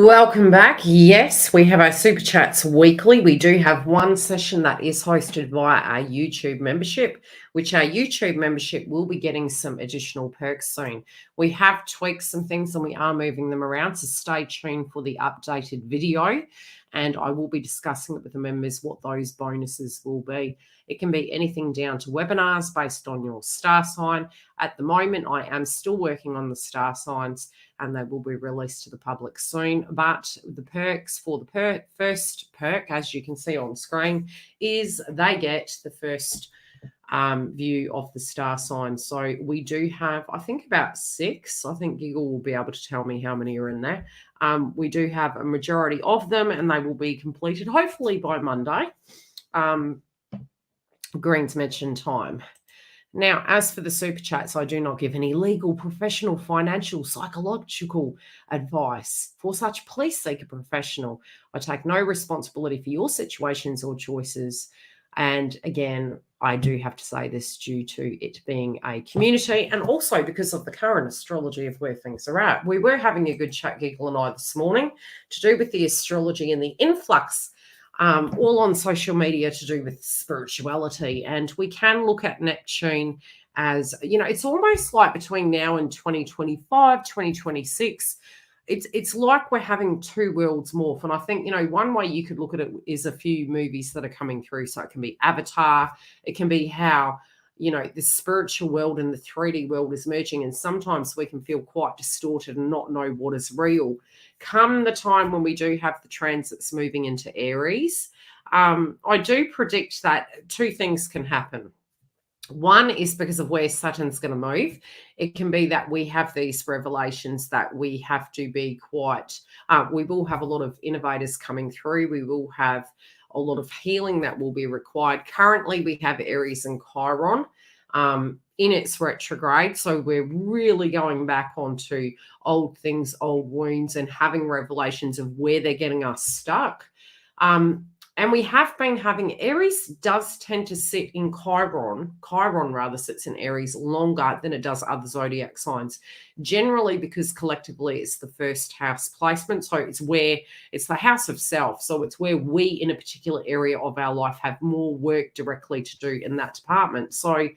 Welcome back. Yes, we have our Super Chats weekly. We do have one session that is hosted via our YouTube membership, which our YouTube membership will be getting some additional perks soon. We have tweaked some things and we are moving them around, so stay tuned for the updated video. And I will be discussing it with the members what those bonuses will be. It can be anything down to webinars based on your star sign. At the moment, I am still working on the star signs, and they will be released to the public soon. But the perks for the first perk, as you can see on screen, is they get the first view of the star sign. So we do have, I think, about 6. I think Giggle will be able to tell me how many are in there. We do have a majority of them, and they will be completed hopefully by Monday. Green's mentioned time. Now, as for the super chats, I do not give any legal, professional, financial, psychological advice. For such, please seek a professional. I take no responsibility for your situations or choices. And again, I do have to say this due to it being a community and also because of the current astrology of where things are at. We were having a good chat, Giggle and I, this morning to do with the astrology and the influx all on social media to do with spirituality. And we can look at Neptune as, you know, it's almost like between now and 2025, 2026, it's like we're having two worlds morph. And I think, you know, one way you could look at it is a few movies that are coming through. So it can be Avatar. It can be how, you know, the spiritual world and the 3D world is merging. And sometimes we can feel quite distorted and not know what is real. Come the time when we do have the transits moving into Aries, I do predict that 2 things can happen. One is because of where Saturn's going to move. It can be that we have these revelations that we have to be quite, we will have a lot of innovators coming through. We will have a lot of healing that will be required. Currently, we have Aries and Chiron in its retrograde. So we're really going back onto old things, old wounds, and having revelations of where they're getting us stuck. And we have been having, Aries does tend to sit in Chiron rather sits in Aries longer than it does other zodiac signs, generally because collectively it's the first house placement. So it's the house of self. So it's where we in a particular area of our life have more work directly to do in that department. So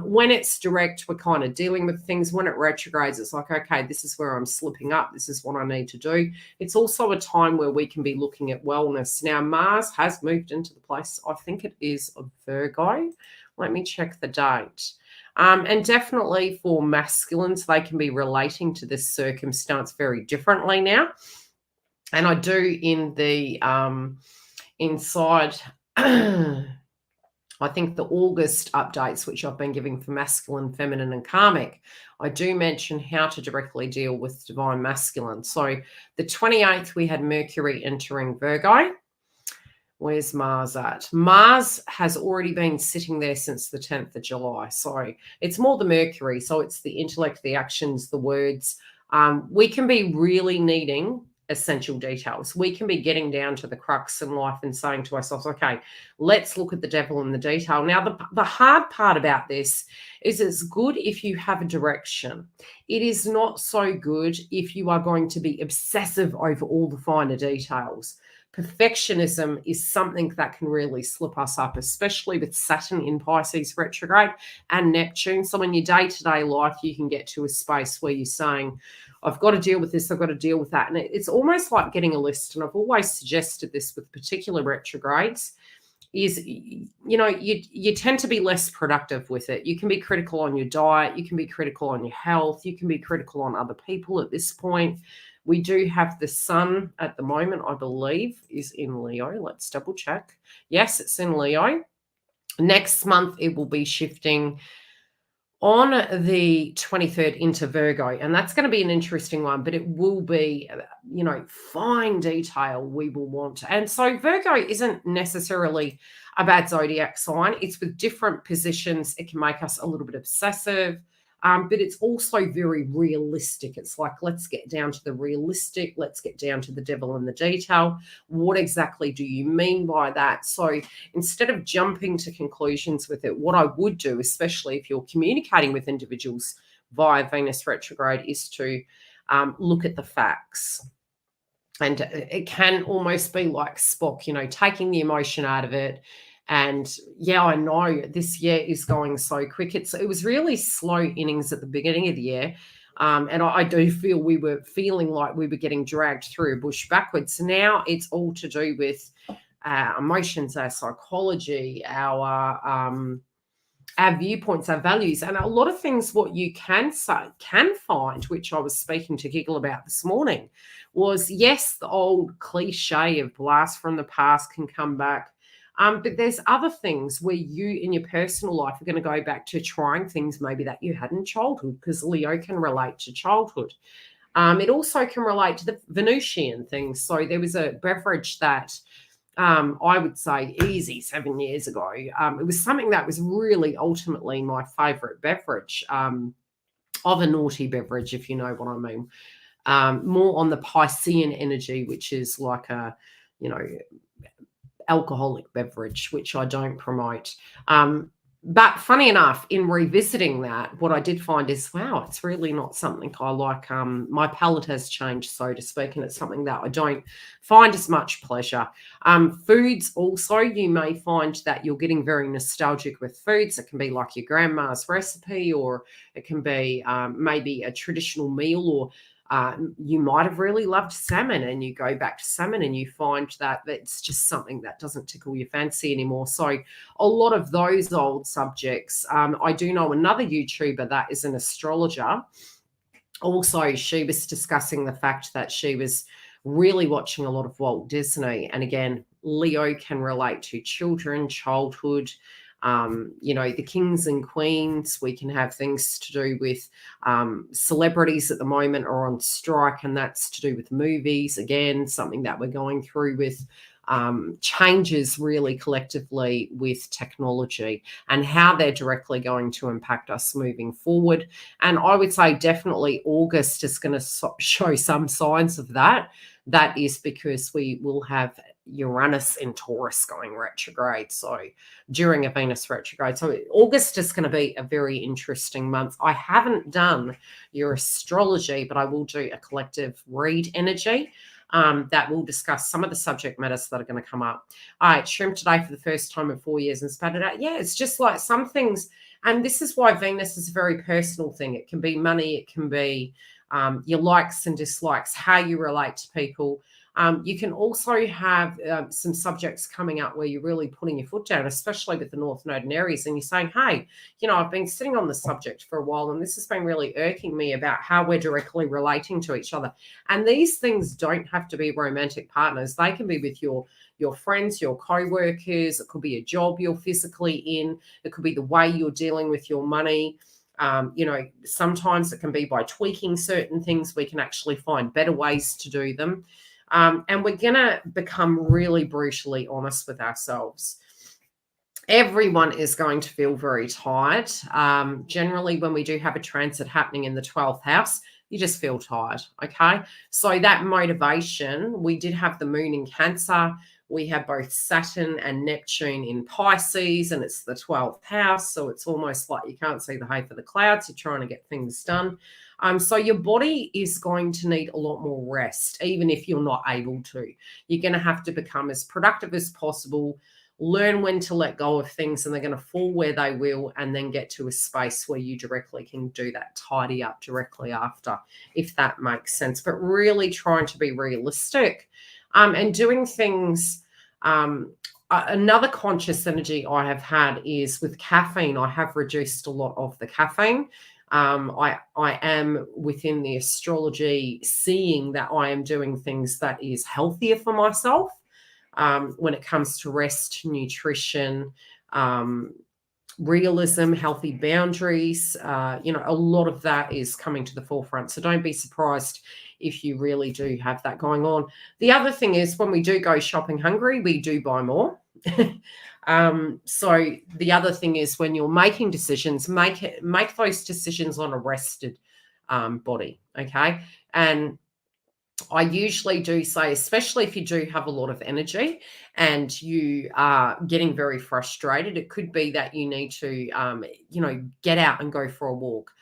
when it's direct, we're kind of dealing with things. When it retrogrades, it's like, okay, this is where I'm slipping up. This is what I need to do. It's also a time where we can be looking at wellness. Now, Mars has moved into the place. I think it is a Virgo. Let me check the date. And definitely for masculines, they can be relating to this circumstance very differently now. And I do in the inside... I think the August updates, which I've been giving for masculine, feminine, and karmic, I do mention how to directly deal with divine masculine. So the 28th, we had Mercury entering Virgo. Where's Mars at? Mars has already been sitting there since the 10th of July. So it's more the Mercury. So it's the intellect, the actions, the words. We can be really needing essential details. We can be getting down to the crux in life and saying to ourselves, okay, let's look at the devil in the detail. Now, the hard part about this is it's good if you have a direction. It is not so good if you are going to be obsessive over all the finer details. Perfectionism is something that can really slip us up, especially with Saturn in Pisces retrograde and Neptune. So in your day-to-day life, you can get to a space where you're saying, I've got to deal with this, I've got to deal with that. And it's almost like getting a list. And I've always suggested this with particular retrogrades is, you know, you tend to be less productive with it. You can be critical on your diet. You can be critical on your health. You can be critical on other people at this point. We do have the sun at the moment, I believe, is in Leo. Let's double check. Yes, it's in Leo. Next month, it will be shifting on the 23rd into Virgo, and that's going to be an interesting one, but it will be, you know, fine detail we will want. And so Virgo isn't necessarily a bad zodiac sign. It's with different positions. It can make us a little bit obsessive, but it's also very realistic. It's like, let's get down to the realistic. Let's get down to the devil in the detail. What exactly do you mean by that? So instead of jumping to conclusions with it, what I would do, especially if you're communicating with individuals via Venus retrograde, is to look at the facts. And it can almost be like Spock, taking the emotion out of it. And yeah, I know this year is going so quick. It was really slow innings at the beginning of the year. And I do feel we were feeling like we were getting dragged through a bush backwards. Now it's all to do with our emotions, our psychology, our viewpoints, our values, and a lot of things. What you can find, which I was speaking to Giggle about this morning, was yes, the old cliche of blast from the past can come back. But there's other things where you in your personal life are going to go back to trying things maybe that you had in childhood, because Leo can relate to childhood. It also can relate to the Venusian things. So there was a beverage that I would say easy 7 years ago. It was something that was really ultimately my favourite beverage, of a naughty beverage, if you know what I mean. More on the Piscean energy, which is like a, alcoholic beverage, which I don't promote. But funny enough, in revisiting that, what I did find is, wow, it's really not something I like. My palate has changed, so to speak, and it's something that I don't find as much pleasure. Foods also, you may find that you're getting very nostalgic with foods. It can be like your grandma's recipe, or it can be maybe a traditional meal, or you might have really loved salmon and you go back to salmon and you find that it's just something that doesn't tickle your fancy anymore. So a lot of those old subjects. I do know another YouTuber that is an astrologer. Also, she was discussing the fact that she was really watching a lot of Walt Disney. And again, Leo can relate to children, childhood, the kings and queens. We can have things to do with celebrities at the moment are on strike, and that's to do with movies. Again, something that we're going through with changes really collectively with technology and how they're directly going to impact us moving forward. And I would say definitely August is going to show some signs of that. That is because we will have Uranus in Taurus going retrograde, so during a Venus retrograde. So August is going to be a very interesting month. I haven't done your astrology, but I will do a collective read energy that will discuss some of the subject matters that are going to come up. All right, shrimp today for the first time in 4 years and spat it out. Yeah, it's just like some things, and this is why Venus is a very personal thing. It can be money, it can be your likes and dislikes, how you relate to people. You can also have some subjects coming up where you're really putting your foot down, especially with the North Node and Aries, and you're saying, hey, I've been sitting on the subject for a while, and this has been really irking me about how we're directly relating to each other. And these things don't have to be romantic partners. They can be with your friends, your co-workers. It could be a job you're physically in. It could be the way you're dealing with your money. Sometimes it can be by tweaking certain things. We can actually find better ways to do them. And we're going to become really brutally honest with ourselves. Everyone is going to feel very tired. Generally, when we do have a transit happening in the 12th house, you just feel tired, okay? So that motivation, we did have the moon in Cancer. We have both Saturn and Neptune in Pisces, and it's the 12th house. So it's almost like you can't see the hay for the clouds. You're trying to get things done. So your body is going to need a lot more rest, even if you're not able to. You're going to have to become as productive as possible, learn when to let go of things, and they're going to fall where they will, and then get to a space where you directly can do that tidy up directly after, if that makes sense. But really trying to be realistic and doing things. Another conscious energy I have had is with caffeine. I have reduced a lot of the caffeine. I am within the astrology seeing that I am doing things that is healthier for myself when it comes to rest, nutrition, realism, healthy boundaries. A lot of that is coming to the forefront. So don't be surprised if you really do have that going on. The other thing is when we do go shopping hungry, we do buy more. So the other thing is when you're making decisions, make those decisions on a rested body, okay? And I usually do say, especially if you do have a lot of energy and you are getting very frustrated, it could be that you need to, get out and go for a walk.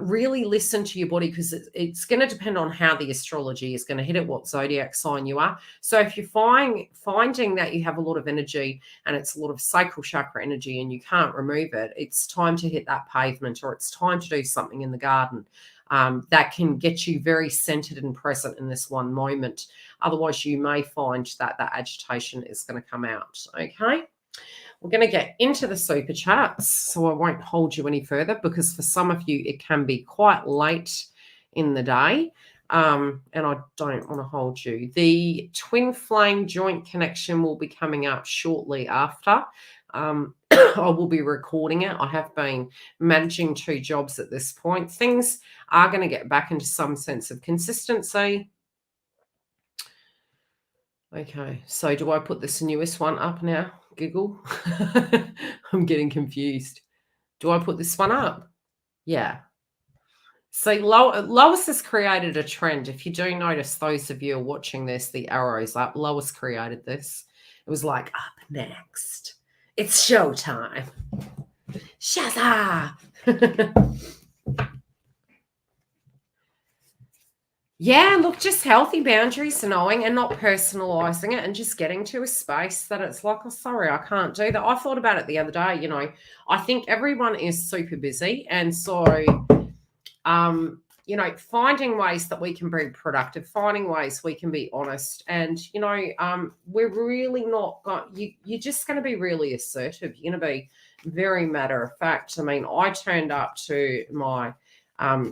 Really listen to your body, because it's going to depend on how the astrology is going to hit it, what zodiac sign you are. So if you're finding that you have a lot of energy and it's a lot of sacral chakra energy and you can't remove it, it's time to hit that pavement, or it's time to do something in the garden that can get you very centered and present in this one moment. Otherwise, you may find that that agitation is going to come out. Okay. We're going to get into the super charts, so I won't hold you any further, because for some of you it can be quite late in the day, and I don't want to hold you. The twin flame joint connection will be coming up shortly after. I will be recording it. I have been managing 2 jobs at this point. Things are going to get back into some sense of consistency. Okay, so do I put this newest one up now? Giggle. I'm getting confused. Do I put this one up? Yeah. See, Lois has created a trend. If you do notice, those of you who are watching this, the arrows up, Lois created this. It was like, up next, it's showtime. Shazza! Yeah, look, just healthy boundaries, knowing and not personalizing it, and just getting to a space that it's like, oh, sorry, I can't do that. I thought about it the other day. I think everyone is super busy. And so, finding ways that we can be productive, finding ways we can be honest. And, we're really not you're just going to be really assertive. You're going to be very matter of fact. I mean, I turned up to my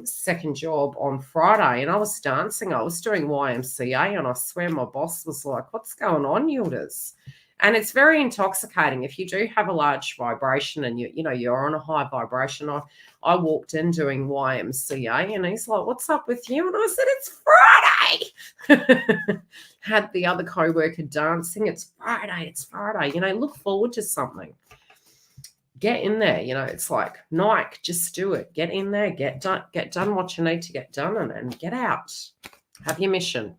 second job on Friday and I was dancing. I was doing YMCA, and I swear my boss was like, what's going on, Yildiz? And it's very intoxicating. If you do have a large vibration and you're on a high vibration. I walked in doing YMCA and he's like, what's up with you? And I said, it's Friday. Had the other co-worker dancing. It's Friday. Look forward to something. Get in there. It's like Nike, just do it. Get in there, get done what you need to get done, and get out. Have your mission.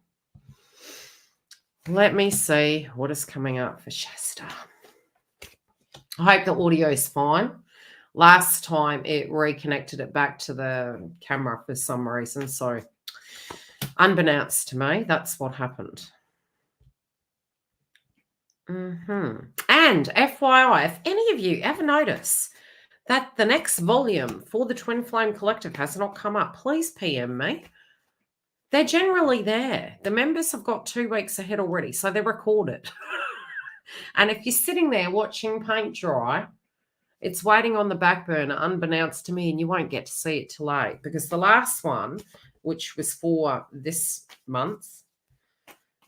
Let me see what is coming up for Shasta. I hope the audio is fine. Last time it reconnected it back to the camera for some reason. So unbeknownst to me, that's what happened. And FYI, if any of you ever notice that the next volume for the Twin Flame Collective has not come up, please PM me. They're generally there. The members have got 2 weeks ahead already, so they're recorded. And if you're sitting there watching paint dry, it's waiting on the back burner unbeknownst to me, and you won't get to see it till late, because the last one, which was for this month,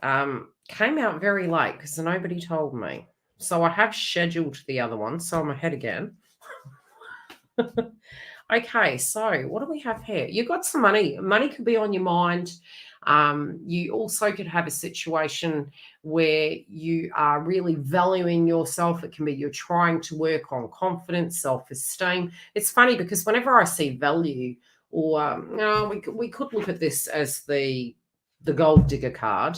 came out very late because nobody told me. So I have scheduled the other one, so I'm ahead again. Okay, so what do we have here? You've got some money. Money could be on your mind. You also could have a situation where you are really valuing yourself. It can be you're trying to work on confidence, self-esteem. It's funny because whenever I see value, or we could look at this as the gold digger card.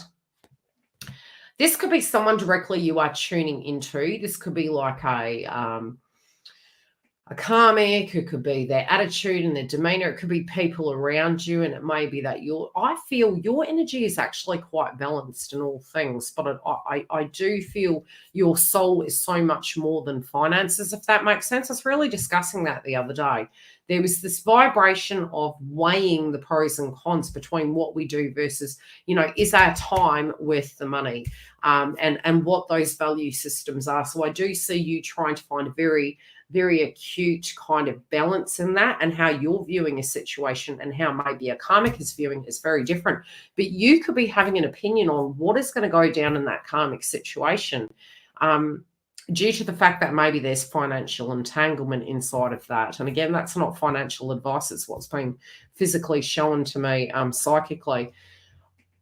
This could be someone directly you are tuning into. This could be like a karmic. It could be their attitude and their demeanor. It could be people around you, and it may be that I feel your energy is actually quite balanced in all things, but I do feel your soul is so much more than finances, if that makes sense. I was really discussing that the other day. There was this vibration of weighing the pros and cons between what we do versus, is our time worth the money, and what those value systems are. So I do see you trying to find a very, very acute kind of balance in that, and how you're viewing a situation and how maybe a karmic is viewing is very different. But you could be having an opinion on what is going to go down in that karmic situation, due to the fact that maybe there's financial entanglement inside of that. And again, that's not financial advice. It's what's been physically shown to me psychically.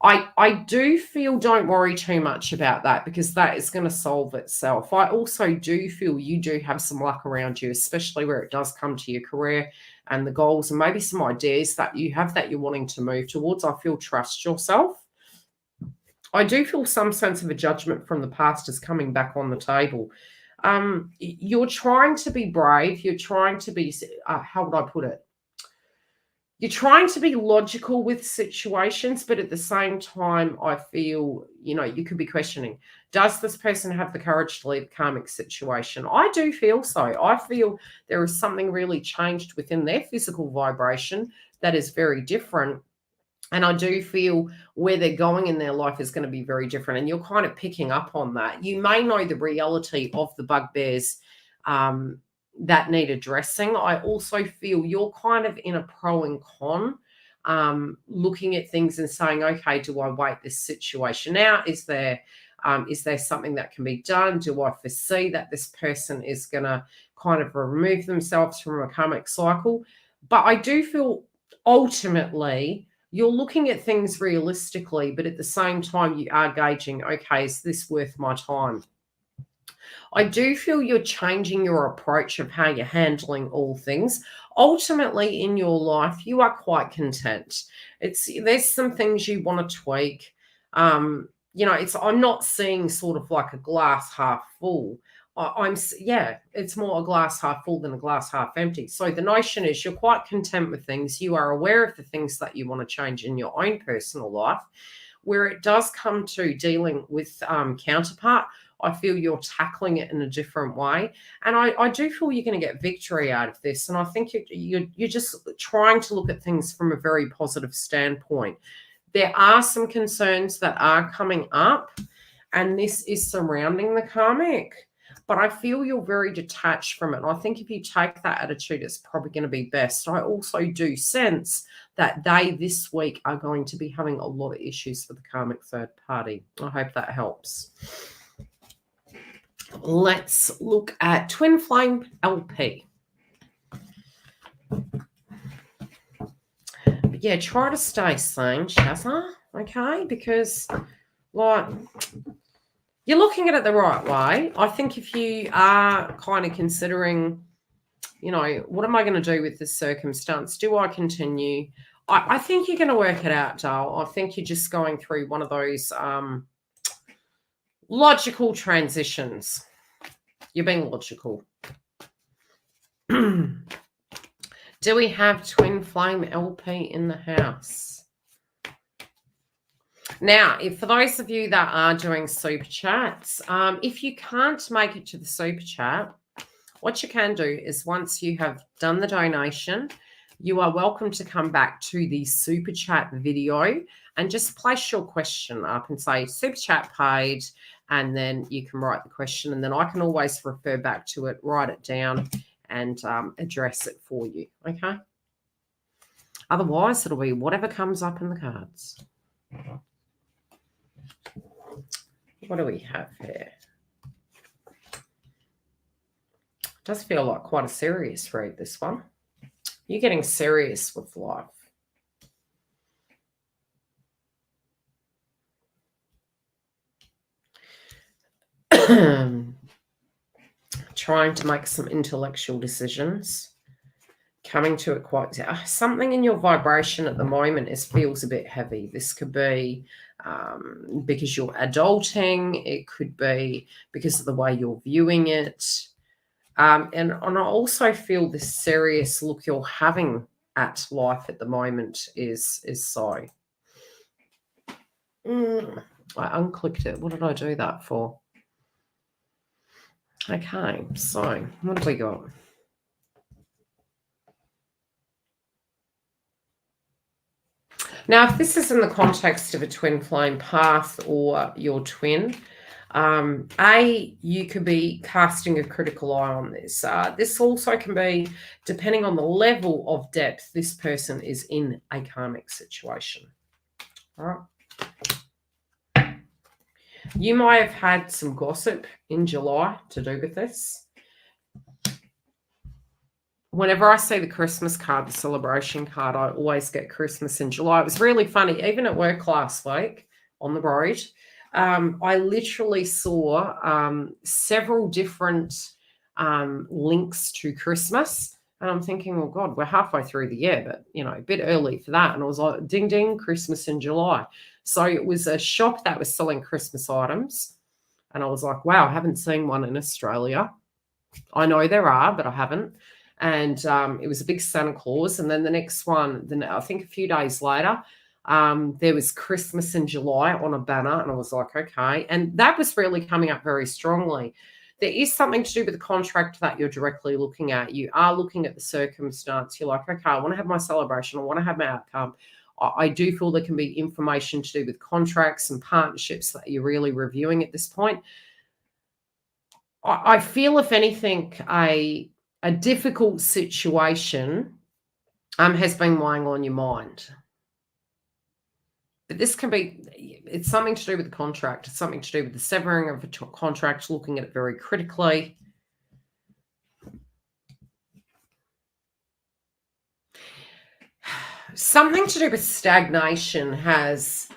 I do feel don't worry too much about that, because that is going to solve itself. I also do feel you do have some luck around you, especially where it does come to your career and the goals and maybe some ideas that you have that you're wanting to move towards. I feel trust yourself. I do feel some sense of a judgment from the past is coming back on the table. You're trying to be brave. You're trying to be, how would I put it? you're trying to be logical with situations, but at the same time, I feel, you could be questioning, does this person have the courage to leave a karmic situation? I do feel so. I feel there is something really changed within their physical vibration that is very different. And I do feel where they're going in their life is going to be very different. And you're kind of picking up on that. You may know the reality of the bugbears that need addressing. I also feel you're kind of in a pro and con, looking at things and saying, okay, do I wait this situation out? Is there something that can be done? Do I foresee that this person is going to kind of remove themselves from a karmic cycle? But I do feel ultimately you're looking at things realistically, but at the same time, you are gauging, okay, is this worth my time? I do feel you're changing your approach of how you're handling all things. Ultimately, in your life, you are quite content. There's some things you want to tweak. I'm not seeing sort of like a glass half full. It's more a glass half full than a glass half empty. So the notion is you're quite content with things. You are aware of the things that you want to change in your own personal life. Where it does come to dealing with counterpart, I feel you're tackling it in a different way. And I do feel you're going to get victory out of this. And I think you're just trying to look at things from a very positive standpoint. There are some concerns that are coming up, and this is surrounding the karmic. But I feel you're very detached from it. And I think if you take that attitude, it's probably going to be best. I also do sense that they this week are going to be having a lot of issues for the karmic third party. I hope that helps. Let's look at Twin Flame LP. But yeah, try to stay sane, Shazza, okay? Because, you're looking at it the right way. I think if you are kind of considering, what am I going to do with this circumstance? Do I continue? I think you're going to work it out, Dale. I think you're just going through one of those logical transitions. You're being logical. Do we have Twin Flame LP in the house? Now, for those of you that are doing super chats, if you can't make it to the super chat, what you can do is once you have done the donation, you are welcome to come back to the super chat video and just place your question up and say super chat paid, and then you can write the question, and then I can always refer back to it, write it down, and address it for you, okay? Otherwise, it'll be whatever comes up in the cards. What do we have here? It does feel like quite a serious read, this one. You're getting serious with life. Trying to make some intellectual decisions. Coming to it quite... something in your vibration at the moment feels a bit heavy. This could be because you're adulting. It could be because of the way you're viewing it. And I also feel this serious look you're having at life at the moment is so. I unclicked it. What did I do that for? Okay, so what have we got? Now, if this is in the context of a twin flame path or your twin, you could be casting a critical eye on this. This also can be, depending on the level of depth this person is in a karmic situation. All right. You might have had some gossip in July to do with this. Whenever I see the Christmas card, the celebration card, I always get Christmas in July. It was really funny. Even at work last week on the road, I literally saw several different links to Christmas. And I'm thinking, oh, God, we're halfway through the year, but, a bit early for that. And I was like, ding, ding, Christmas in July. So it was a shop that was selling Christmas items. And I was like, wow, I haven't seen one in Australia. I know there are, but I haven't. And it was a big Santa Claus. And then the next one, then I think a few days later, there was Christmas in July on a banner, and I was like, okay. And that was really coming up very strongly. There is something to do with the contract that you're directly looking at. You are looking at the circumstance. You're like, okay, I want to have my celebration. I want to have my outcome. I do feel there can be information to do with contracts and partnerships that you're really reviewing at this point. I feel, if anything, a difficult situation has been weighing on your mind. But this can be, it's something to do with the contract. It's something to do with the severing of a contract, looking at it very critically. Something to do with stagnation has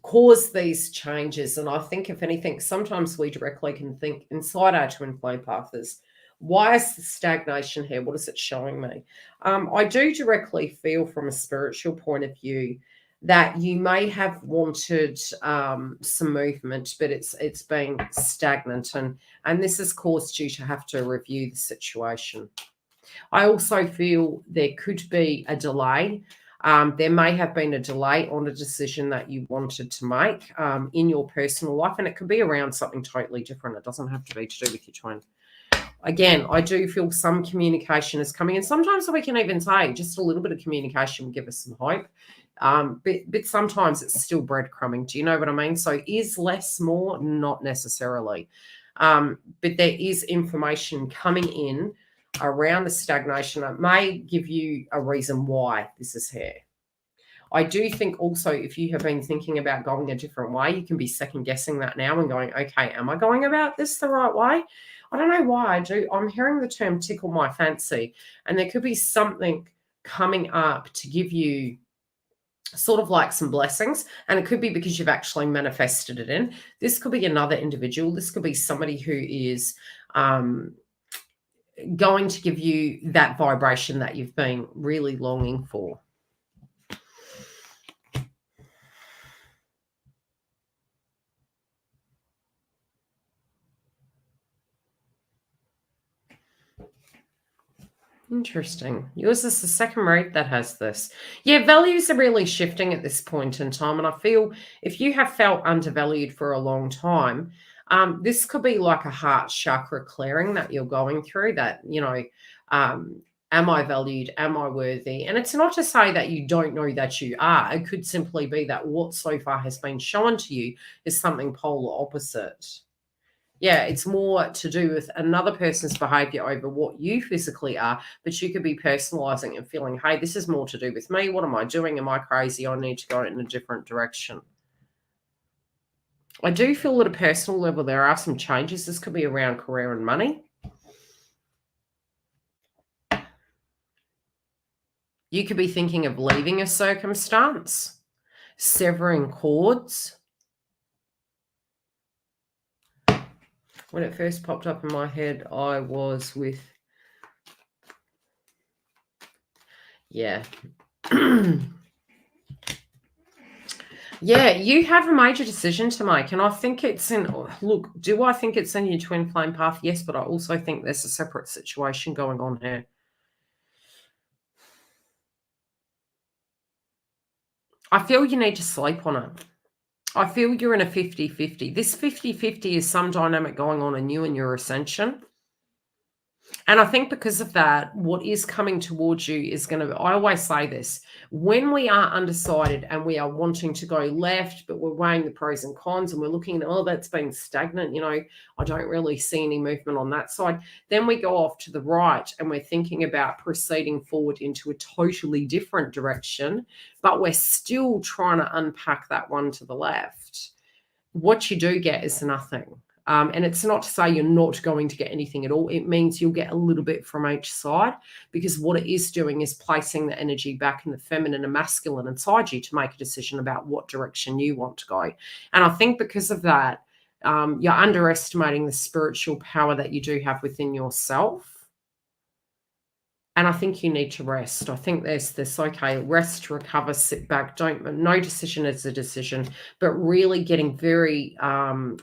caused these changes. And I think, if anything, sometimes we directly can think inside our twin flame path is, why is the stagnation here? What is it showing me? I do directly feel, from a spiritual point of view, that you may have wanted some movement, but it's been stagnant, and this has caused you to have to review the situation. I also feel there could be a delay. There may have been a delay on a decision that you wanted to make in your personal life, and it could be around something totally different. It doesn't have to be to do with your twin. Again, I do feel some communication is coming, and sometimes we can even say just a little bit of communication will give us some hope. But sometimes it's still breadcrumbing. Do you know what I mean? So is less more? Not necessarily. But there is information coming in around the stagnation that may give you a reason why this is here. I do think also, if you have been thinking about going a different way, you can be second guessing that now and going, okay, am I going about this the right way? I don't know why I'm hearing the term tickle my fancy, and there could be something coming up to give you sort of like some blessings, and it could be because you've actually manifested it in. This could be another individual. This could be somebody who is going to give you that vibration that you've been really longing for. Interesting. Yours is the second read that has this. Yeah, values are really shifting at this point in time. And I feel if you have felt undervalued for a long time, this could be like a heart chakra clearing that you're going through, that, you know, am I valued? Am I worthy? And it's not to say that you don't know that you are. It could simply be that what so far has been shown to you is something polar opposite. Yeah, it's more to do with another person's behavior over what you physically are, but you could be personalizing and feeling, hey, this is more to do with me. What am I doing? Am I crazy? I need to go in a different direction. I do feel at a personal level there are some changes. This could be around career and money. You could be thinking of leaving a circumstance, severing cords. When it first popped up in my head, I was with, yeah. Yeah, you have a major decision to make. And I think it's in, look, do I think it's in your twin flame path? Yes, but I also think there's a separate situation going on here. I feel you need to sleep on it. I feel you're in a 50-50. This 50-50 is some dynamic going on in you and your ascension. And I think because of that, what is coming towards you is going to, I always say this, when we are undecided and we are wanting to go left, but we're weighing the pros and cons and we're looking at, oh, that's been stagnant, you know, I don't really see any movement on that side. Then we go off to the right and we're thinking about proceeding forward into a totally different direction, but we're still trying to unpack that one to the left. What you do get is nothing. And it's not to say you're not going to get anything at all. It means you'll get a little bit from each side, because what it is doing is placing the energy back in the feminine and masculine inside you to make a decision about what direction you want to go. And I think because of that, you're underestimating the spiritual power that you do have within yourself. And I think you need to rest. I think there's this, okay, rest, recover, sit back. No decision is a decision, but really getting very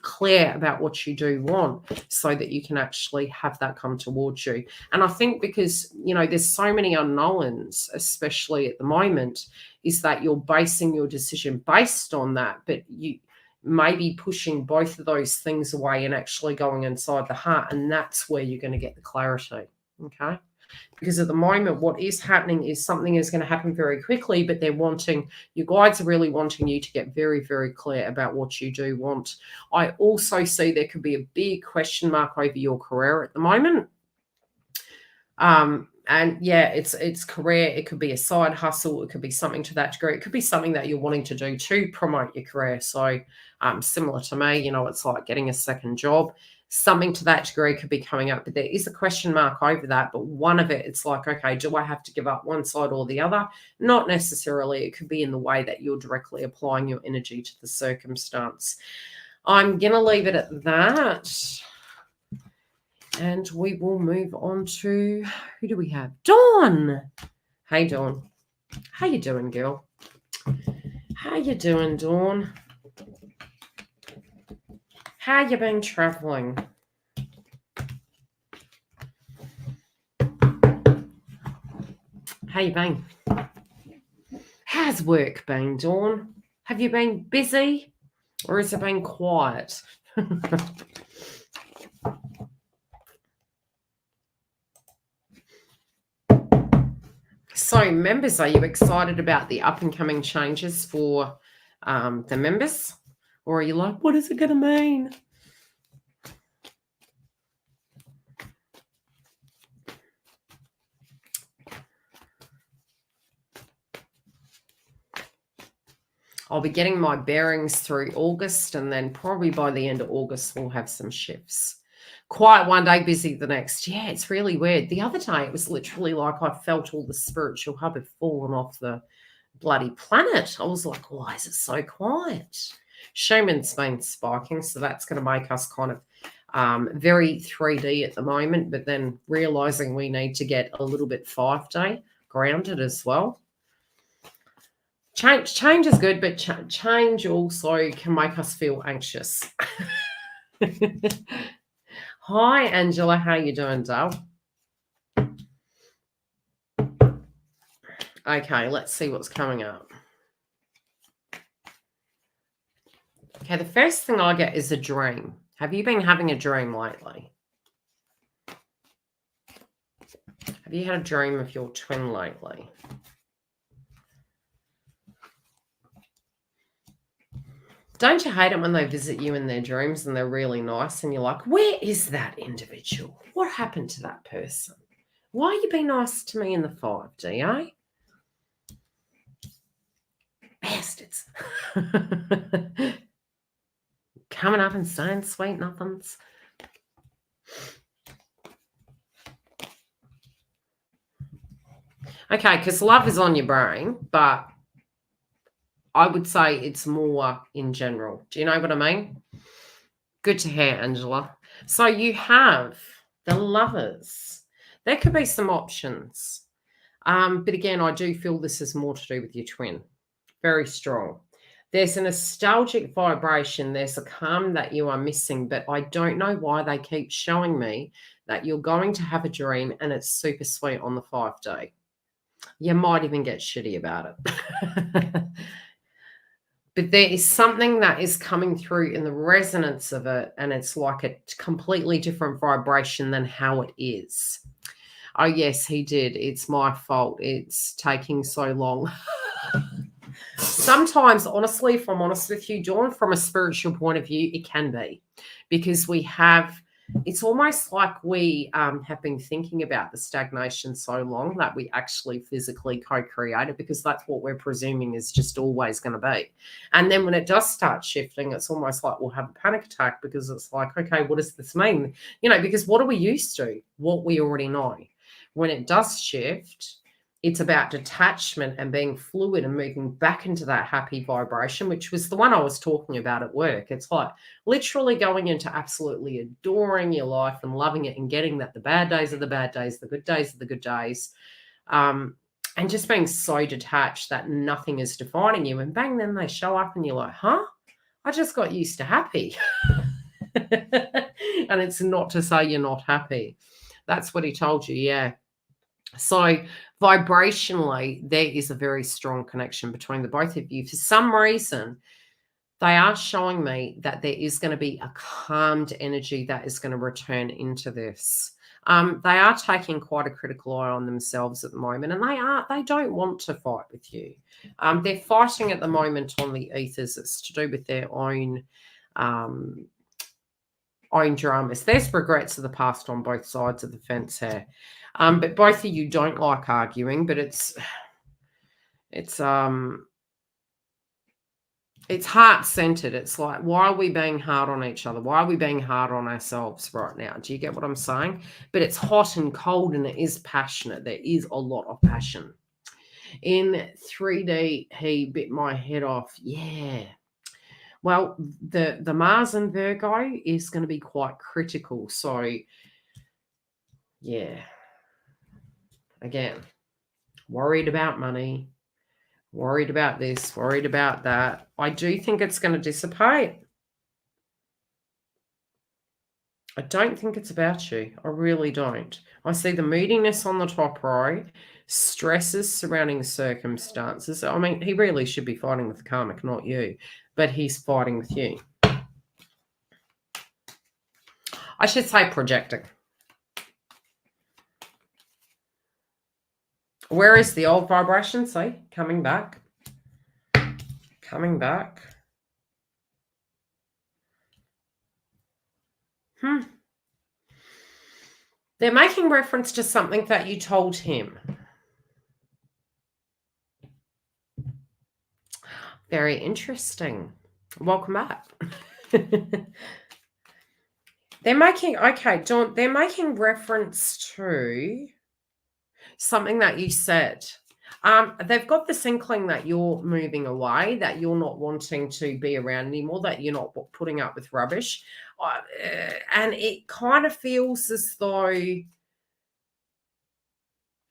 clear about what you do want so that you can actually have that come towards you. And I think because, there's so many unknowns, especially at the moment, is that you're basing your decision based on that, but you may be pushing both of those things away and actually going inside the heart. And that's where you're going to get the clarity. Okay. Because at the moment, what is happening is something is going to happen very quickly, but your guides are really wanting you to get very, very clear about what you do want. I also see there could be a big question mark over your career at the moment. And yeah, it's career. It could be a side hustle. It could be something to that degree. It could be something that you're wanting to do to promote your career. So similar to me, it's like getting a second job. Something to that degree could be coming up, but there is a question mark over that. But one of it, it's like, okay, do I have to give up one side or the other? Not necessarily. It could be in the way that you're directly applying your energy to the circumstance. I'm going to leave it at that. And we will move on to, who do we have? Dawn. Hey, Dawn. How you doing, girl? How you doing, Dawn? How you been traveling? How you been? How's work been, Dawn? Have you been busy or has it been quiet? So, members, are you excited about the up-and-coming changes for the members? Or are you like, what is it going to mean? I'll be getting my bearings through August, and then probably by the end of August, we'll have some shifts. Quiet one day, busy the next. Yeah, it's really weird. The other day, it was literally like I felt all the spiritual hub had fallen off the bloody planet. I was like, why is it so quiet? Schumann's been spiking, so that's going to make us kind of very 3D at the moment, but then realizing we need to get a little bit 5D grounded as well. Change is good, but change also can make us feel anxious. Hi, Angela. How you doing, Dale? Okay, let's see what's coming up. Okay, the first thing I get is a dream. Have you been having a dream lately? Have you had a dream of your twin lately? Don't you hate it when they visit you in their dreams and they're really nice and you're like, where is that individual? What happened to that person? Why are you being nice to me in the 5D, eh? Bastards. Coming up and saying sweet nothings. Okay, because love is on your brain, but I would say it's more in general. Do you know what I mean? Good to hear, Angela. So you have the Lovers. There could be some options. But again, I do feel this is more to do with your twin. Very strong. There's a nostalgic vibration. There's a calm that you are missing, but I don't know why they keep showing me that you're going to have a dream and it's super sweet on the 5D. You might even get shitty about it. But there is something that is coming through in the resonance of it, and it's like a completely different vibration than how it is. Oh, yes, he did. It's my fault. It's taking so long. Sometimes, honestly, if I'm honest with you, Dawn, from a spiritual point of view, it can be. Because it's almost like we have been thinking about the stagnation so long that we actually physically co-create it, because that's what we're presuming is just always going to be. And then when it does start shifting, it's almost like we'll have a panic attack, because it's like, okay, what does this mean? Because what are we used to? What we already know. When it does shift, It's about detachment and being fluid and moving back into that happy vibration, which was the one I was talking about at work. It's like literally going into absolutely adoring your life and loving it and getting that the bad days are the bad days, the good days are the good days. And just being so detached that nothing is defining you. And bang, then they show up and you're like, huh? I just got used to happy. And it's not to say you're not happy. That's what he told you, yeah. So vibrationally, there is a very strong connection between the both of you. For some reason, they are showing me that there is going to be a calmed energy that is going to return into this. They are taking quite a critical eye on themselves at the moment, and they don't want to fight with you. They're fighting at the moment on the ethers. It's to do with their own dramas. There's regrets of the past on both sides of the fence here. But both of you don't like arguing, but it's heart-centered. It's like, why are we being hard on each other? Why are we being hard on ourselves right now? Do you get what I'm saying? But it's hot and cold, and it is passionate. There is a lot of passion. In 3D, he bit my head off. Yeah. Well, the Mars in Virgo is going to be quite critical. So, yeah. Again, worried about money, worried about this, worried about that. I do think it's going to dissipate. I don't think it's about you. I really don't. I see the moodiness on the top row, stresses surrounding circumstances. I mean, he really should be fighting with the karmic, not you, but he's fighting with you. I should say projecting. Where is the old vibration? See, coming back. Coming back. They're making reference to something that you told him. Very interesting. Welcome back. They're making, okay, Dawn, they're making reference to something that you said. They've got this inkling that you're moving away, that you're not wanting to be around anymore, that you're not putting up with rubbish. And it kind of feels as though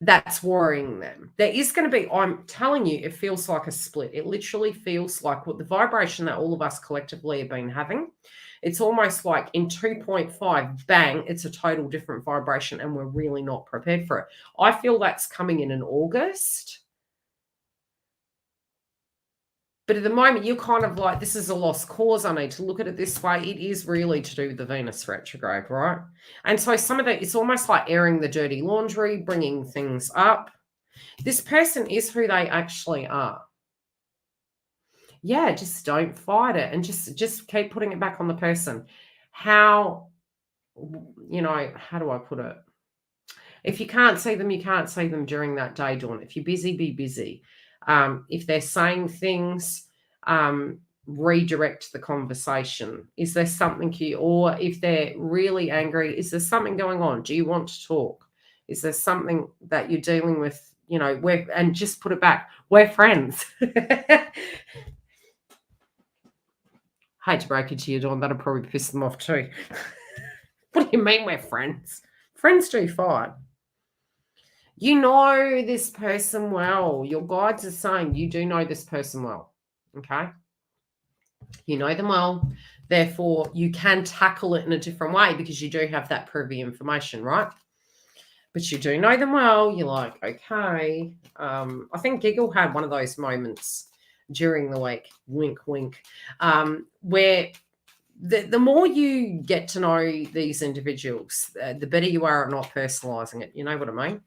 that's worrying them. There is going to be, I'm telling you, it feels like a split. It literally feels like what the vibration that all of us collectively have been having. It's almost like in 2.5, bang, it's a total different vibration, and we're really not prepared for it. I feel that's coming in August. But at the moment, you're kind of like, this is a lost cause. I need to look at it this way. It is really to do with the Venus retrograde, right? And so some of that, it's almost like airing the dirty laundry, bringing things up. This person is who they actually are. Yeah, just don't fight it, and just keep putting it back on the person. How, how do I put it? If you can't see them, you can't see them during that day, Dawn. If you're busy, be busy. If they're saying things, redirect the conversation. Is there something or if they're really angry, is there something going on? Do you want to talk? Is there something that you're dealing with? And just put it back. We're friends. Hate to break it to you, Dawn. That'll probably piss them off too. What do you mean we're friends? Friends do fight. You know this person well. Your guides are saying you do know this person well. Okay? You know them well. Therefore, you can tackle it in a different way because you do have that privy information, right? But you do know them well. You're like, okay. I think Giggle had one of those moments during the week, wink, wink, where the more you get to know these individuals, the better you are at not personalizing it. You know what I mean?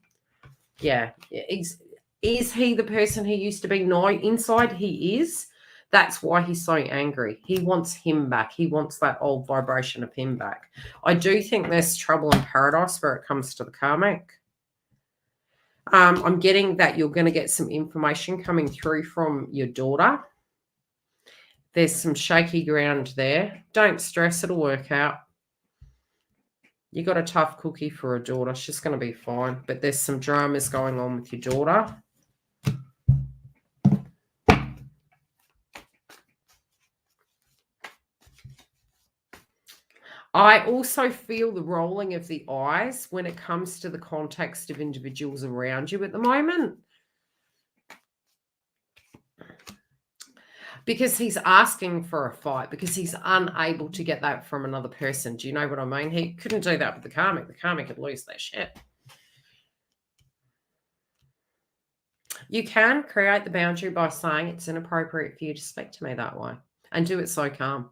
Yeah. Is he the person he used to be? No, inside he is. That's why he's so angry. He wants him back. He wants that old vibration of him back. I do think there's trouble in paradise where it comes to the karmic. I'm getting that you're going to get some information coming through from your daughter. There's some shaky ground there. Don't stress. It'll work out. You got a tough cookie for a daughter. She's going to be fine. But there's some dramas going on with your daughter. I also feel the rolling of the eyes when it comes to the context of individuals around you at the moment. Because he's asking for a fight, because he's unable to get that from another person. Do you know what I mean? He couldn't do that with the karmic. The karmic could lose their shit. You can create the boundary by saying it's inappropriate for you to speak to me that way, and do it so calm.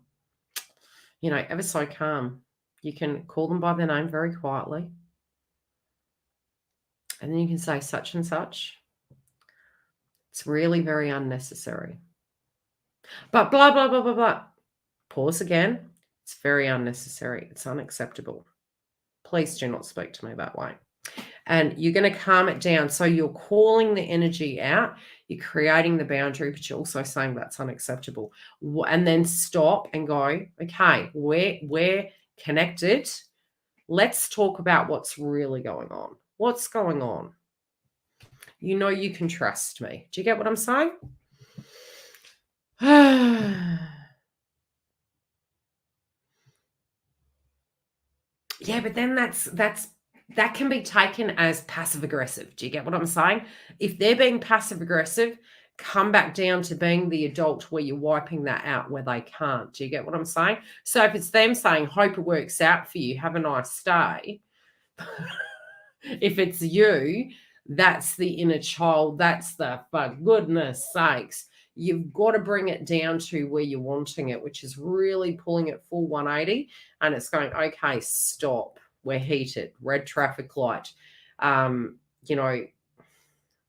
You know, ever so calm. You can call them by their name very quietly. And then you can say such and such. It's really very unnecessary. But blah, blah, blah, blah, blah. Pause again. It's very unnecessary. It's unacceptable. Please do not speak to me that way. And you're going to calm it down. So you're calling the energy out. You're creating the boundary, but you're also saying that's unacceptable. And then stop and go, okay, we're connected. Let's talk about what's really going on. What's going on? You know you can trust me. Do you get what I'm saying? Yeah, but then that can be taken as passive aggressive. Do you get what I'm saying? If they're being passive aggressive, come back down to being the adult where you're wiping that out where they can't. Do you get what I'm saying? So if it's them saying, hope it works out for you, have a nice day. If it's you, that's the inner child. That's the, for goodness sakes, you've got to bring it down to where you're wanting it, which is really pulling it full 180. And it's going, okay, stop. We're heated. Red traffic light. You know,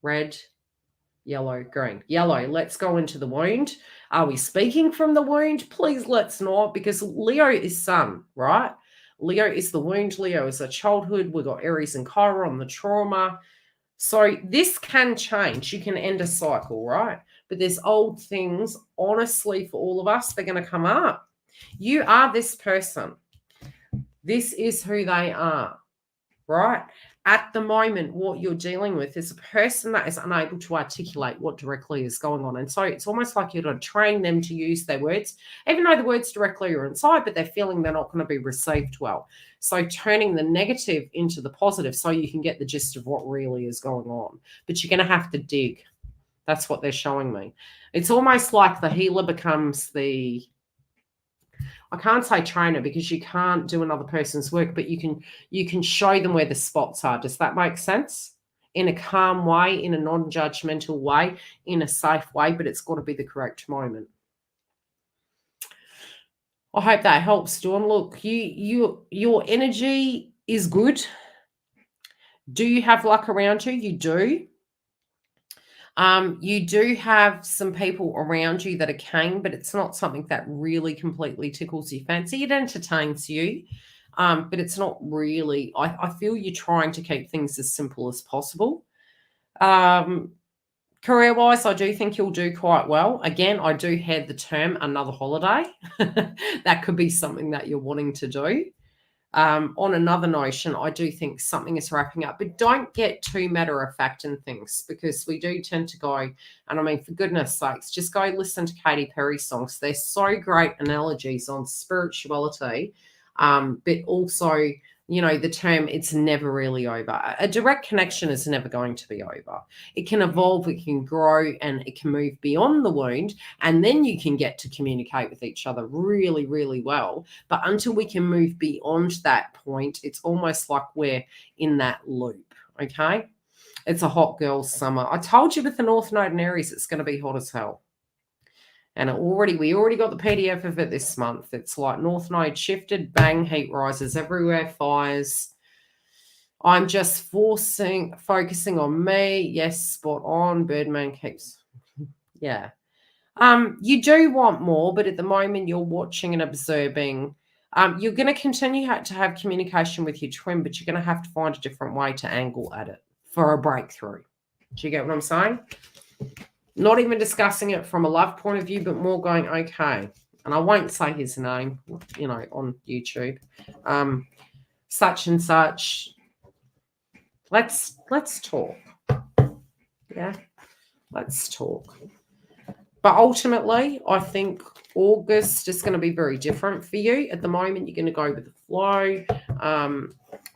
red, yellow, green. Yellow, let's go into the wound. Are we speaking from the wound? Please let's not, because Leo is sun, right? Leo is the wound. Leo is a childhood. We've got Aries and Chiron, the trauma. So this can change. You can end a cycle, right? But there's old things, honestly, for all of us, they're going to come up. You are this person. This is who they are, right? At the moment, what you're dealing with is a person that is unable to articulate what directly is going on. And so it's almost like you're going to train them to use their words, even though the words directly are inside, but they're feeling they're not going to be received well. So turning the negative into the positive so you can get the gist of what really is going on. But you're going to have to dig. That's what they're showing me. It's almost like the healer becomes the... I can't say trainer because you can't do another person's work, but you can show them where the spots are. Does that make sense? In a calm way, in a non-judgmental way, in a safe way, but it's got to be the correct moment. I hope that helps, Dawn. Look, your energy is good. Do you have luck around you? You do. You do have some people around you that are keen, but it's not something that really completely tickles your fancy. It entertains you, but it's not really. I feel you're trying to keep things as simple as possible. Career-wise, I do think you'll do quite well. Again, I do hear the term another holiday. That could be something that you're wanting to do. On another notion, I do think something is wrapping up, but don't get too matter of fact in things, because we do tend to go, and I mean, for goodness sakes, just go listen to Katy Perry songs. They're so great analogies on spirituality, but also, you know, the term it's never really over. A direct connection is never going to be over. It can evolve, it can grow, and it can move beyond the wound, and then you can get to communicate with each other really, really well. But until we can move beyond that point, it's almost like we're in that loop, okay? It's a hot girl's summer. I told you with the North Node in Aries, it's going to be hot as hell. And we already got the PDF of it this month. It's like North Node shifted, bang, heat rises everywhere, fires. I'm just focusing on me. Yes, spot on. Birdman keeps, yeah. You do want more, but at the moment you're watching and observing. You're going to continue to have communication with your twin, but you're going to have to find a different way to angle at it for a breakthrough. Do you get what I'm saying? Not even discussing it from a love point of view, but more going, okay. And I won't say his name, you know, on YouTube. such and such. Let's talk. Yeah, let's talk. But ultimately, I think August is going to be very different for you. At the moment, you're going to go with the flow.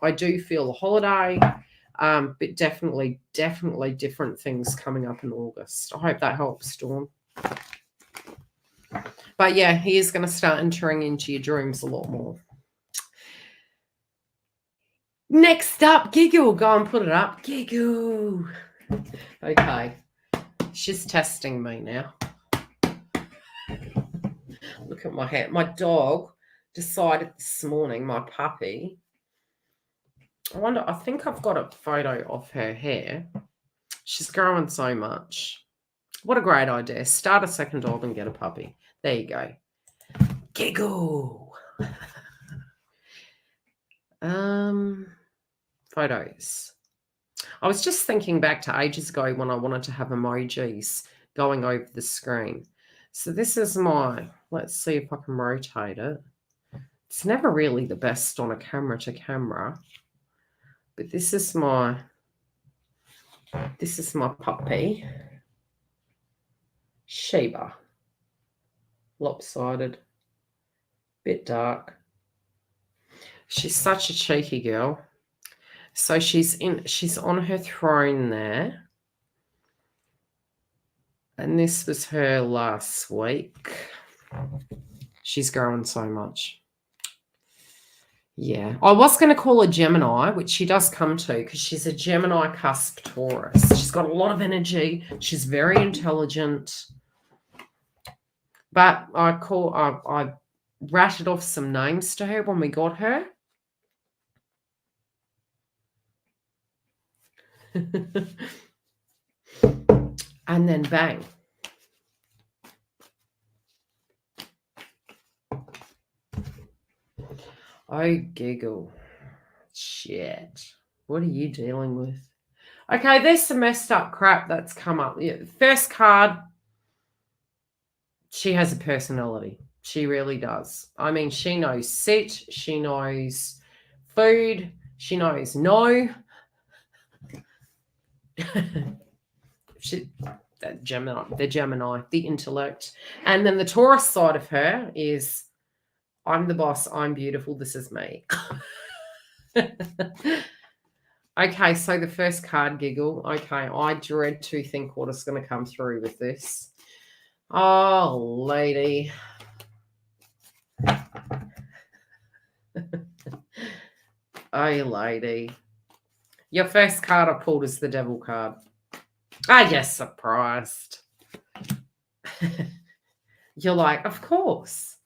I do feel a holiday, but definitely different things coming up in August. I hope that helps, Dawn. But yeah, he is going to start entering into your dreams a lot more. Next up, Giggle. Go and put it up. Giggle. Okay. She's testing me now. Look at my hair. My dog decided this morning, my puppy. I think I've got a photo of her hair. She's growing so much. What a great idea. Start a second dog and get a puppy. There you go. Giggle. Photos. I was just thinking back to ages ago when I wanted to have emojis going over the screen. So this is my, let's see if I can rotate it. It's never really the best on a camera to camera, but this is my puppy, Sheba. Lopsided, bit dark. She's such a cheeky girl. So she's on her throne there. And this was her last week. She's growing so much. Yeah. I was going to call her Gemini, which she does come to because she's a Gemini cusp Taurus. She's got a lot of energy. She's very intelligent. But I ratted off some names to her when we got her. And then bang. Oh, giggle. Shit. What are you dealing with? Okay, there's some messed up crap that's come up. Yeah, first card, she has a personality. She really does. I mean, she knows sit. She knows food. She knows no. The Gemini, the intellect. And then the Taurus side of her is, I'm the boss, I'm beautiful, this is me. Okay, so the first card, Giggle. Okay, I dread to think what is going to come through with this. Oh, lady. Oh, lady. Your first card I pulled is the Devil card. Ah, yes, surprised. You're like, of course.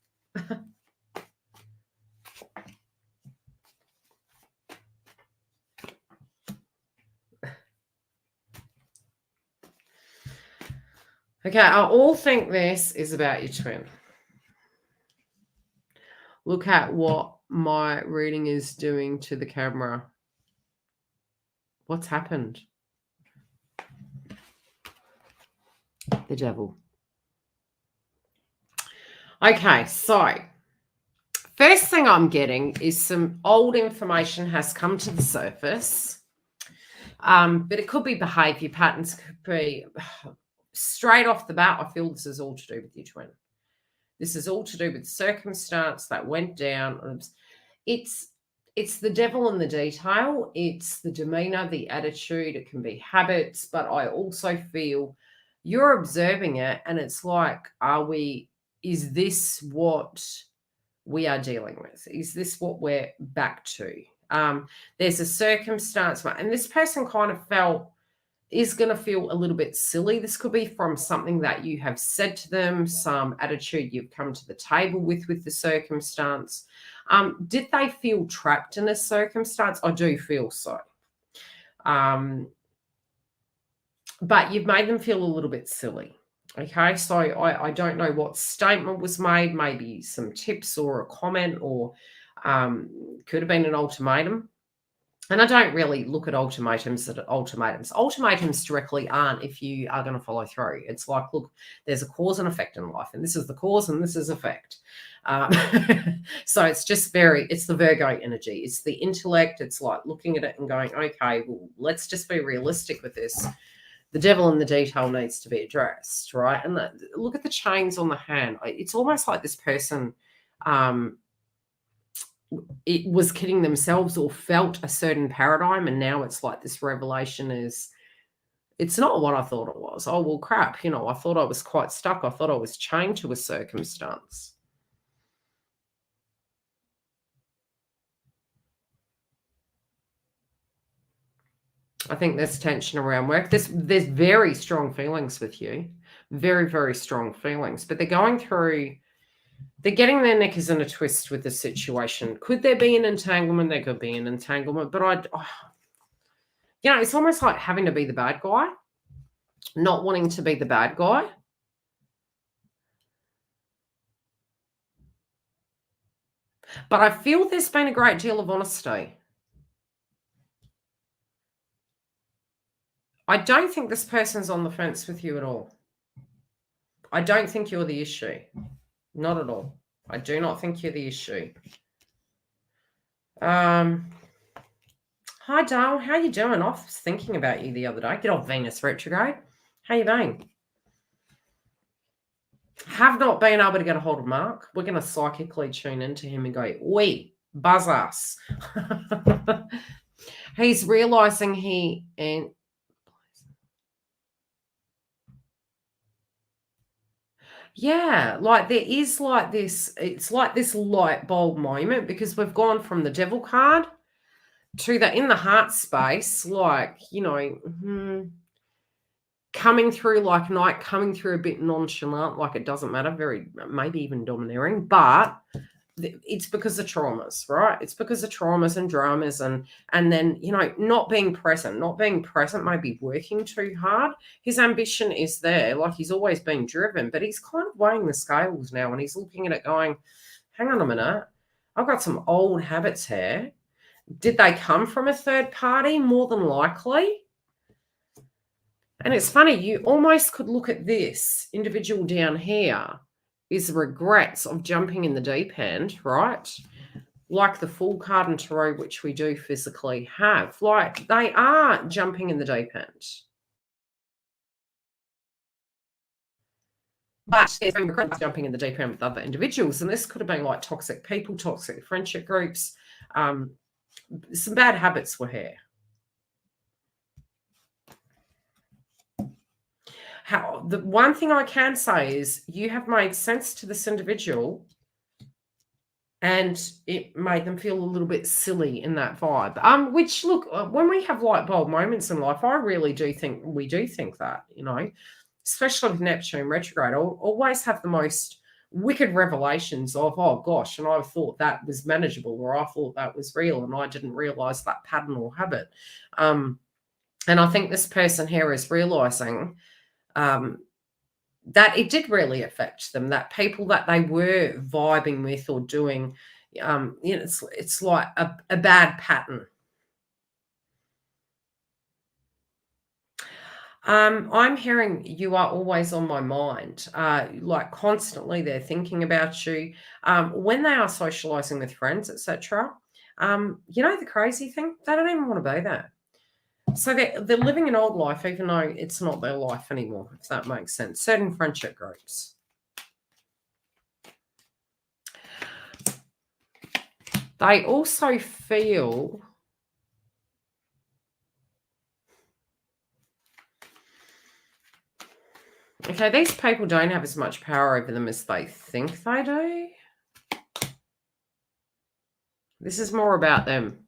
Okay, I all think this is about your twin. Look at what my reading is doing to the camera. What's happened? The Devil. Okay, so first thing I'm getting is some old information has come to the surface, but it could be behavior patterns, could be straight off the bat. I feel this is all to do with your twin. This is all to do with circumstance that went down. It's the devil in the detail. It's the demeanor, the attitude. It can be habits, but I also feel you're observing it, and it's like, is this what we are dealing with? Is this what we're back to? There's a circumstance, and this person kind of is going to feel a little bit silly. This could be from something that you have said to them, some attitude you've come to the table with the circumstance. Did they feel trapped in a circumstance? I do feel so. But you've made them feel a little bit silly. Okay, so I don't know what statement was made, maybe some tips or a comment, or could have been an ultimatum. And I don't really look at ultimatums that are ultimatums. Ultimatums directly aren't if you are going to follow through. It's like, look, there's a cause and effect in life, and this is the cause and this is effect. Um, so it's just it's the Virgo energy. It's the intellect. It's like looking at it and going, okay, well, let's just be realistic with this. The devil in the detail needs to be addressed, right? And look at the chains on the hand. It's almost like this person it was kidding themselves or felt a certain paradigm, and now it's like this revelation is it's not what I thought it was. Oh, well, crap, I thought I was quite stuck. I thought I was chained to a circumstance. I think there's tension around work. There's very strong feelings with you. Very, very strong feelings. But they're getting their knickers in a twist with the situation. Could there be an entanglement? There could be an entanglement. But it's almost like having to be the bad guy, not wanting to be the bad guy. But I feel there's been a great deal of honesty. I don't think this person's on the fence with you at all. I don't think you're the issue. Not at all. I do not think you're the issue. Hi, Dale. How you doing? I was thinking about you the other day. Get off Venus retrograde. How you been? Have not been able to get a hold of Mark. We're going to psychically tune into him and go, "Oi, buzz us." He's realizing yeah, like there is like this, it's like this light bulb moment because we've gone from the devil card to the in the heart space, like, coming through like night, coming through a bit nonchalant, like it doesn't matter, very maybe even domineering, but it's because of traumas, right? It's because of traumas and dramas and then, not being present, maybe working too hard. His ambition is there, like he's always been driven, but he's kind of weighing the scales now and he's looking at it going, hang on a minute, I've got some old habits here. Did they come from a third party? More than likely. And it's funny, you almost could look at this individual down here is regrets of jumping in the deep end, right? Like the Fool card and Tarot, which we do physically have. Like they are jumping in the deep end. But there's been regrets jumping in the deep end with other individuals. And this could have been like toxic people, toxic friendship groups. Some bad habits were here. The one thing I can say is you have made sense to this individual and it made them feel a little bit silly in that vibe. Which, look, when we have light bulb moments in life, I really do think we do think that, especially with Neptune retrograde, I'll always have the most wicked revelations of, oh gosh, and I thought that was manageable, or I thought that was real, and I didn't realize that pattern or habit. And I think this person here is realizing that it did really affect them, that people that they were vibing with or doing, it's like a bad pattern. I'm hearing you are always on my mind, like constantly they're thinking about you. When they are socializing with friends, etc. The crazy thing, they don't even want to be there. So they're living an old life, even though it's not their life anymore, if that makes sense. Certain friendship groups. They also feel okay, these people don't have as much power over them as they think they do. This is more about them.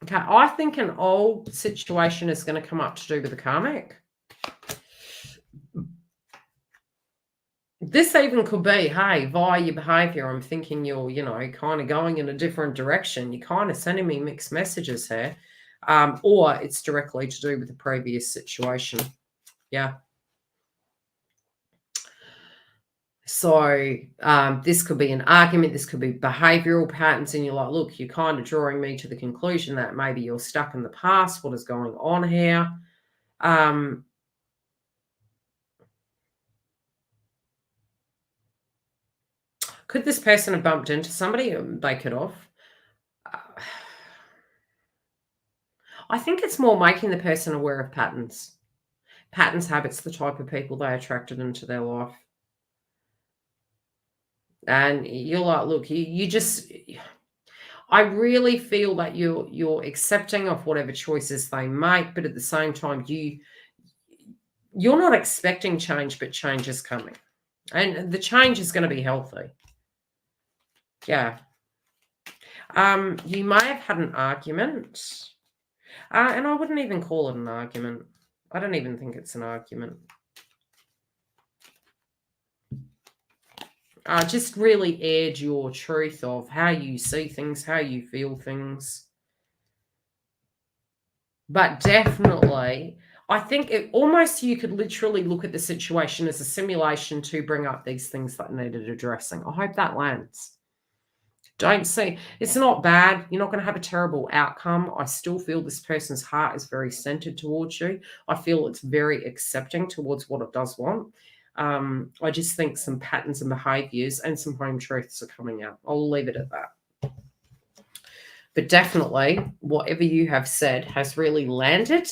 Okay, I think an old situation is going to come up to do with the karmic. This even could be, hey, via your behavior, I'm thinking you're, kind of going in a different direction. You're kind of sending me mixed messages here. Or it's directly to do with the previous situation. Yeah. So this could be an argument, this could be behavioral patterns, and you're like, look, you're kind of drawing me to the conclusion that maybe you're stuck in the past. What is going on here? Could this person have bumped into somebody? They could have. I think it's more making the person aware of patterns. Patterns, habits, the type of people they attracted into their life. And you're like, look, you just, I really feel that you're accepting of whatever choices they make, but at the same time, you're not expecting change, but change is coming. And the change is going to be healthy. Yeah. You may have had an argument. And I wouldn't even call it an argument. I don't even think it's an argument. Just really aired your truth of how you see things, how you feel things. But definitely, I think almost you could literally look at the situation as a simulation to bring up these things that needed addressing. I hope that lands. Don't see, it's not bad. You're not going to have a terrible outcome. I still feel this person's heart is very centered towards you. I feel it's very accepting towards what it does want. I just think some patterns and behaviors and some home truths are coming out. I'll leave it at that. But definitely, whatever you have said has really landed,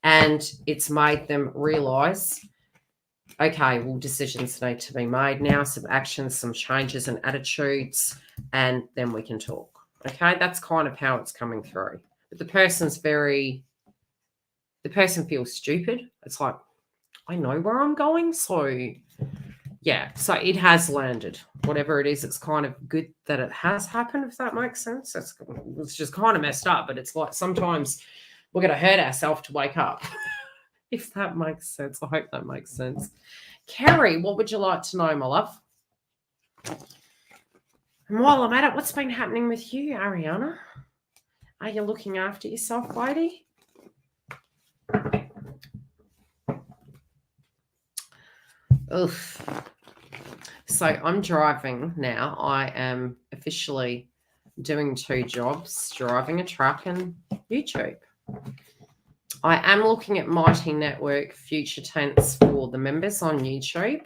and it's made them realize, okay, well, decisions need to be made now, some actions, some changes and attitudes, and then we can talk. Okay, that's kind of how it's coming through. But the person feels stupid. It's like, I know where I'm going. So, yeah, so it has landed. Whatever it is, it's kind of good that it has happened, if that makes sense. It's just kind of messed up, but it's like sometimes we're going to hurt ourselves to wake up. If that makes sense. I hope that makes sense. Carrie, what would you like to know, my love? And while I'm at it, what's been happening with you, Ariana? Are you looking after yourself, lady? Oof. So I'm driving now. I am officially doing 2 jobs, driving a truck and YouTube. I am looking at Mighty Network future tense for the members on YouTube,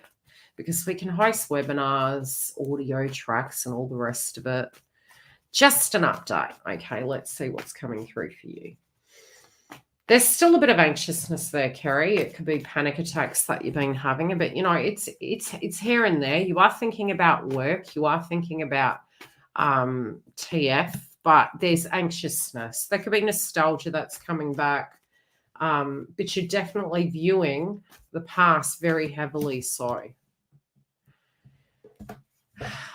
because we can host webinars, audio tracks, and all the rest of it. Just an update. Okay, let's see what's coming through for you. There's still a bit of anxiousness there, Kerry. It could be panic attacks that you've been having, but it's here and there. You are thinking about work. You are thinking about TF, but there's anxiousness. There could be nostalgia that's coming back. But you're definitely viewing the past very heavily. So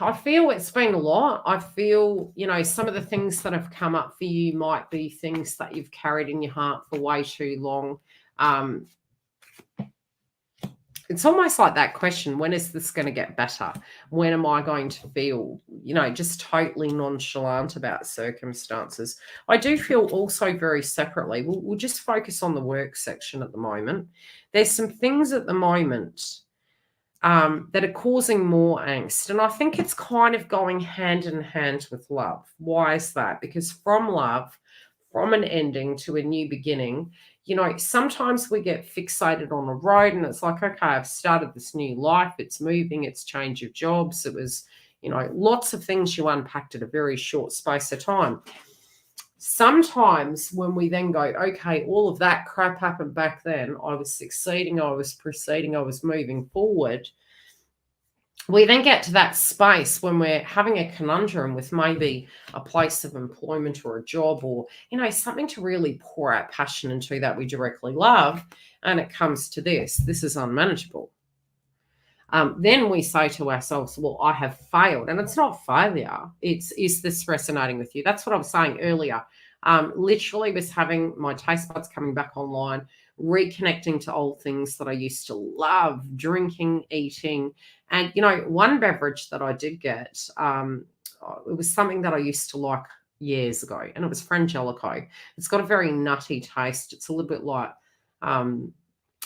I feel it's been a lot. I feel, some of the things that have come up for you might be things that you've carried in your heart for way too long. It's almost like that question, when is this going to get better? When am I going to feel, just totally nonchalant about circumstances? I do feel also very separately. We'll just focus on the work section at the moment. There's some things at the moment that are causing more angst. And I think it's kind of going hand in hand with love. Why is that? Because from love, from an ending to a new beginning, sometimes we get fixated on a road and it's like, okay, I've started this new life. It's moving, it's change of jobs. It was, lots of things you unpacked at a very short space of time. Sometimes when we then go, okay, all of that crap happened back then. I was succeeding, I was proceeding, I was moving forward. We then get to that space when we're having a conundrum with maybe a place of employment or a job or, something to really pour our passion into that we directly love. And it comes to this is unmanageable. Then we say to ourselves, well, I have failed. And it's not failure. Is this resonating with you? That's what I was saying earlier. Literally was having my taste buds coming back online, reconnecting to old things that I used to love, drinking, eating. And, one beverage that I did get, it was something that I used to like years ago, and it was Frangelico. It's got a very nutty taste. It's a little bit like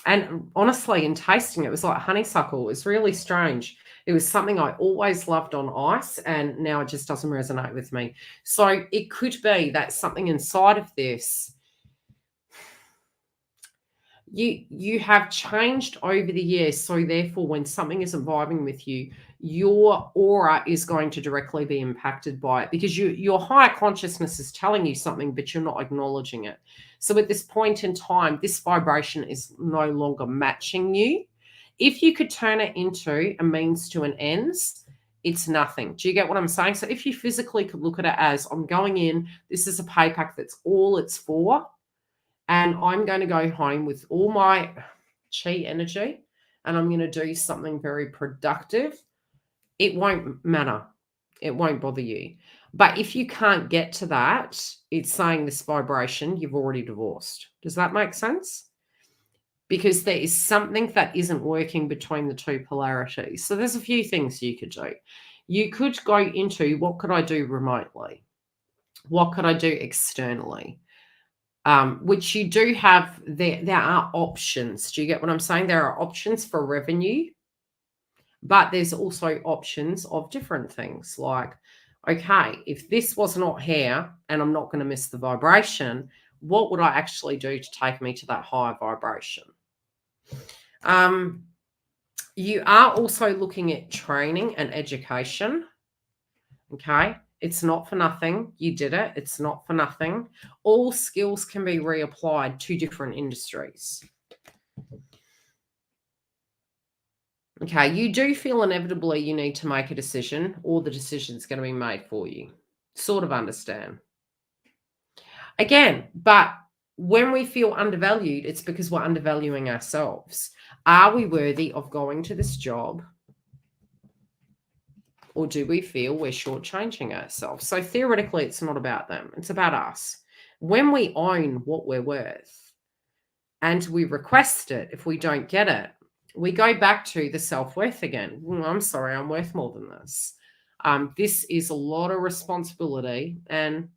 And honestly, in tasting, it was like honeysuckle. It was really strange. It was something I always loved on ice, and now it just doesn't resonate with me. So it could be that something inside of this, you have changed over the years. So therefore, when something isn't vibing with you, your aura is going to directly be impacted by it, because your higher consciousness is telling you something, but you're not acknowledging it. So at this point in time, this vibration is no longer matching you. If you could turn it into a means to an ends, it's nothing. Do you get what I'm saying? So if you physically could look at it as, I'm going in, this is a pay pack, that's all it's for, and I'm going to go home with all my chi energy, and I'm going to do something very productive, it won't matter. It won't bother you. But if you can't get to that, it's saying this vibration, you've already divorced. Does that make sense? Because there is something that isn't working between the two polarities. So there's a few things you could do. You could go into, what could I do remotely? What could I do externally? Which you do have. There are options. Do you get what I'm saying? There are options for revenue, but there's also options of different things, like, okay, if this was not here and I'm not going to miss the vibration, what would I actually do to take me to that higher vibration? You are also looking at training and education. Okay. It's not for nothing. You did it. It's not for nothing. All skills can be reapplied to different industries. Okay. You do feel inevitably you need to make a decision, or the decision's going to be made for you. Sort of understand. Again, but when we feel undervalued, it's because we're undervaluing ourselves. Are we worthy of going to this job? Or do we feel we're shortchanging ourselves? So theoretically, it's not about them. It's about us. When we own what we're worth and we request it, if we don't get it, we go back to the self-worth again. I'm sorry, I'm worth more than this. This is a lot of responsibility, and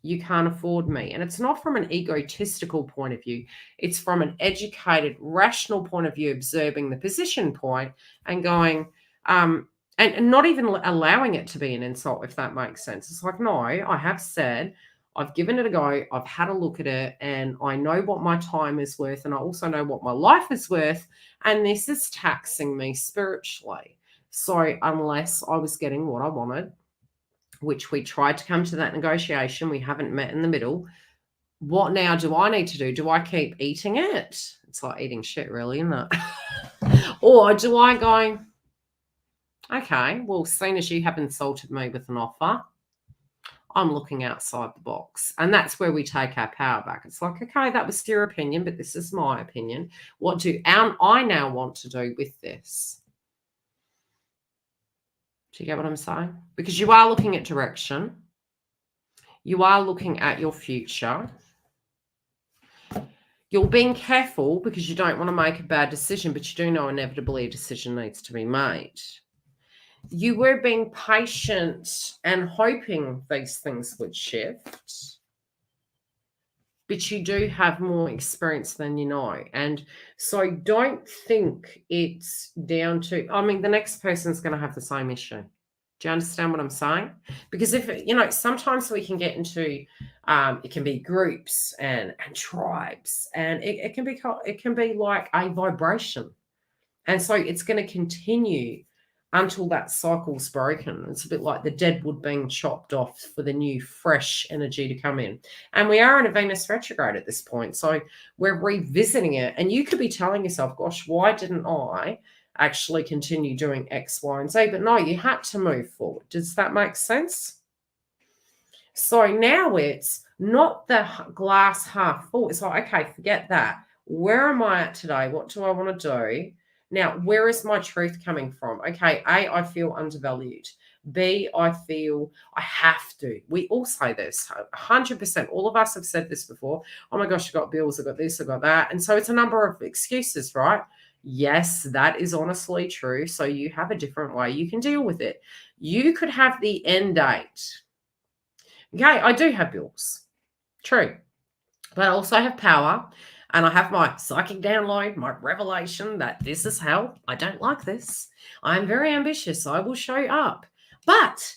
you can't afford me. And it's not from an egotistical point of view. It's from an educated, rational point of view, observing the position point and going, and not even allowing it to be an insult, if that makes sense. It's like, no, I have said, I've given it a go, I've had a look at it, and I know what my time is worth, and I also know what my life is worth, and this is taxing me spiritually. So unless I was getting what I wanted, which we tried to come to that negotiation, we haven't met in the middle, what now do I need to do? Do I keep eating it? It's like eating shit, really, isn't it? Or do I go, okay, well, seeing as you have insulted me with an offer, I'm looking outside the box. And that's where we take our power back. It's like, okay, that was your opinion, but this is my opinion. What do I now want to do with this? Do you get what I'm saying? Because you are looking at direction. You are looking at your future. You're being careful because you don't want to make a bad decision, but you do know inevitably a decision needs to be made. You were being patient and hoping these things would shift, but you do have more experience than you know. And so don't think it's down to, I mean, the next person's going to have the same issue. Do you understand what I'm saying? Because if, sometimes we can get into, it can be groups and tribes, and it can be like a vibration. And so it's going to continue until that cycle's broken. It's a bit like the dead wood being chopped off for the new fresh energy to come in. And we are in a Venus retrograde at this point. So we're revisiting it. And you could be telling yourself, gosh, why didn't I actually continue doing X, Y, and Z? But no, you had to move forward. Does that make sense? So now it's not the glass half full. It's like, okay, forget that. Where am I at today? What do I want to do? Now, where is my truth coming from? Okay, A, I feel undervalued. B, I feel I have to. We all say this, 100%. All of us have said this before. Oh my gosh, I got bills, I got this, I got that. And so it's a number of excuses, right? Yes, that is honestly true. So you have a different way you can deal with it. You could have the end date. Okay, I do have bills. True. But I also have power. And I have my psychic download, my revelation that this is hell. I don't like this. I'm very ambitious. I will show up. But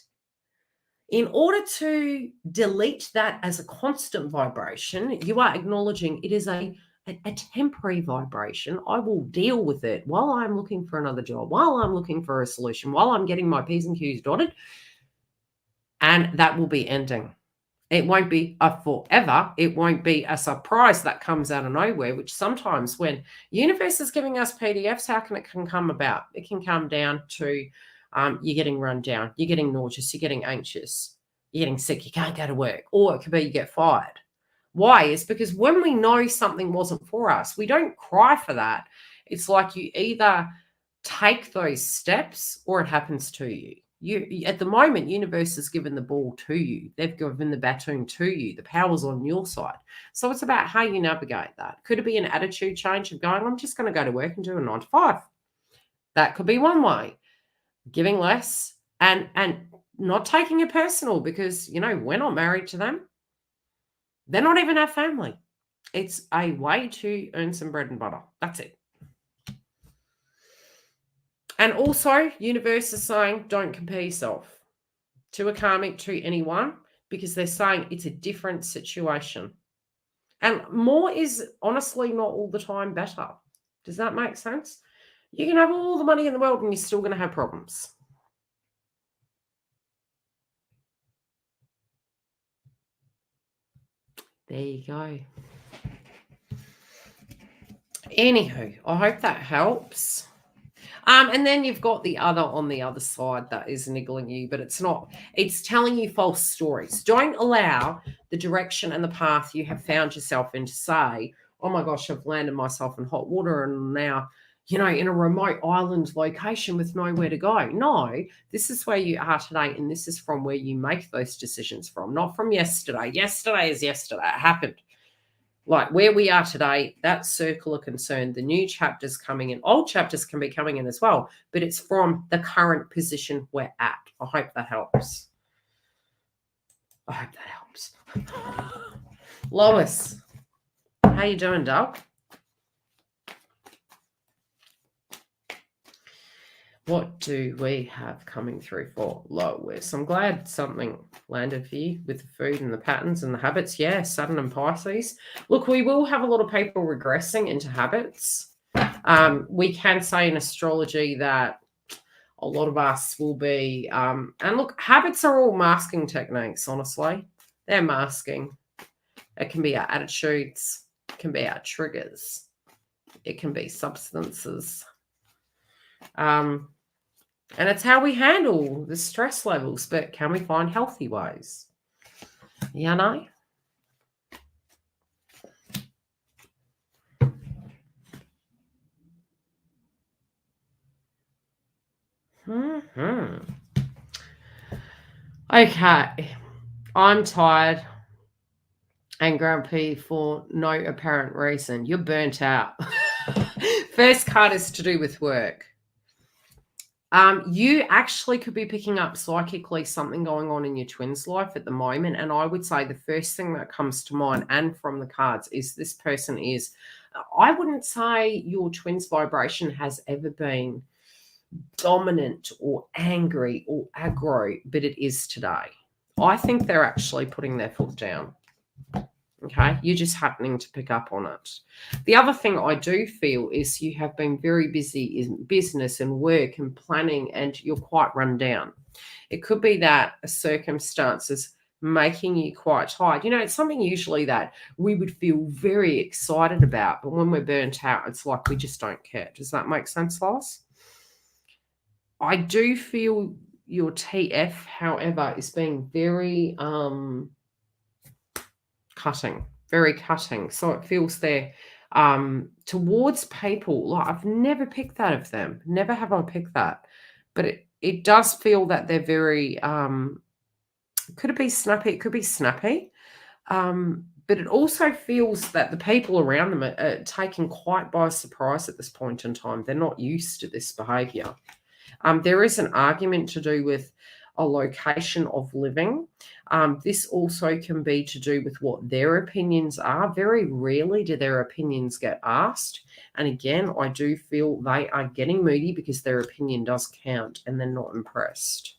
in order to delete that as a constant vibration, you are acknowledging it is a temporary vibration. I will deal with it while I'm looking for another job, while I'm looking for a solution, while I'm getting my P's and Q's dotted. And that will be ending. It won't be a forever. It won't be a surprise that comes out of nowhere, which sometimes when universe is giving us PDFs, how can it come about? It can come down to you're getting run down, you're getting nauseous, you're getting anxious, you're getting sick, you can't go to work, or it could be you get fired. Why? It's because when we know something wasn't for us, we don't cry for that. It's like you either take those steps or it happens to you. You at the moment, universe has given the ball to you. They've given the baton to you. The power's on your side. So it's about how you navigate that. Could it be an attitude change of going, I'm just going to go to work and do a 9 to 5? That could be one way. Giving less and not taking it personal because, we're not married to them. They're not even our family. It's a way to earn some bread and butter. That's it. And also, universe is saying, don't compare yourself to a karmic, to anyone, because they're saying it's a different situation. And more is honestly not all the time better. Does that make sense? You can have all the money in the world and you're still going to have problems. There you go. Anywho, I hope that helps. And then you've got the other on the other side that is niggling you, but it's not. It's telling you false stories. Don't allow the direction and the path you have found yourself in to say, oh my gosh, I've landed myself in hot water and now, in a remote island location with nowhere to go. No, this is where you are today, and this is from where you make those decisions from, not from yesterday. Yesterday is yesterday. It happened. Like where we are today, that circle of concern, the new chapters coming in, old chapters can be coming in as well, but it's from the current position we're at. I hope that helps. Lois, how you doing, Doug? What do we have coming through for Lois? I'm glad something landed for you with the food and the patterns and the habits. Yeah, Saturn and Pisces. Look, we will have a lot of people regressing into habits. We can say in astrology that a lot of us will be, and look, habits are all masking techniques, honestly. They're masking. It can be our attitudes. It can be our triggers. It can be substances. And it's how we handle the stress levels, but can we find healthy ways? You know? Okay. I'm tired and grumpy for no apparent reason. You're burnt out. First card is to do with work. You actually could be picking up psychically something going on in your twin's life at the moment. And I would say the first thing that comes to mind and from the cards is this person is, I wouldn't say your twin's vibration has ever been dominant or angry or aggro, but it is today. I think they're actually putting their foot down. Okay, you're just happening to pick up on it. The other thing I do feel is you have been very busy in business and work and planning, and you're quite run down. It could be that a circumstance is making you quite tired. It's something usually that we would feel very excited about, but when we're burnt out, it's like we just don't care. Does that make sense, Lois? I do feel your TF, however, is being very very cutting. So it feels there towards people. Like I've never picked that of them. Never have I picked that. But it does feel that they're very, could it be snappy? It could be snappy. But it also feels that the people around them are taken quite by surprise at this point in time. They're not used to this behavior. There is an argument to do with a location of living. This also can be to do with what their opinions are. Very rarely do their opinions get asked. And again, I do feel they are getting moody because their opinion does count and they're not impressed.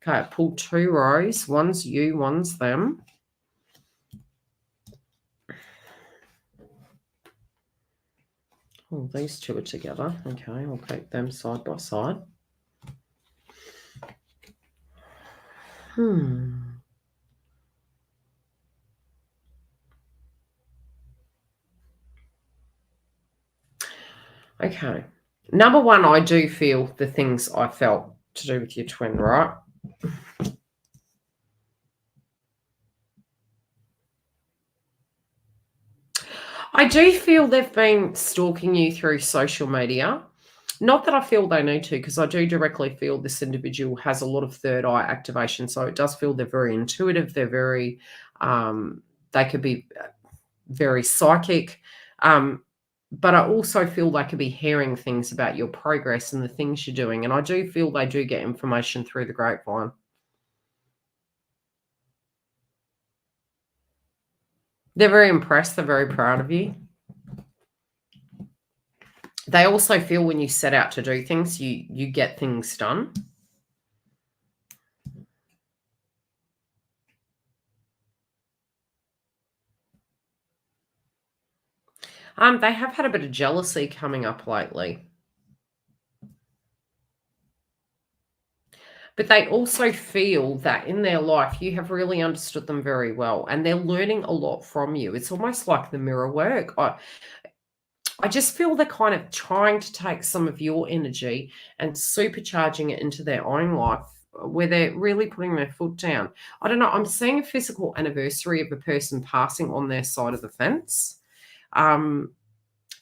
Okay, I pulled 2 rows. One's you, one's them. Oh, these 2 are together. Okay, I'll keep them side by side. Okay. Number 1, I do feel the things I felt to do with your twin, right? I do feel they've been stalking you through social media. Not that I feel they need to, because I do directly feel this individual has a lot of third eye activation. So it does feel they're very intuitive. They're very, they could be very psychic. But I also feel they could be hearing things about your progress and the things you're doing. And I do feel they do get information through the grapevine. They're very impressed. They're very proud of you. They also feel when you set out to do things, you get things done. They have had a bit of jealousy coming up lately. But they also feel that in their life, you have really understood them very well, and they're learning a lot from you. It's almost like the mirror work. I just feel they're kind of trying to take some of your energy and supercharging it into their own life, where they're really putting their foot down. I don't know. I'm seeing a physical anniversary of a person passing on their side of the fence. And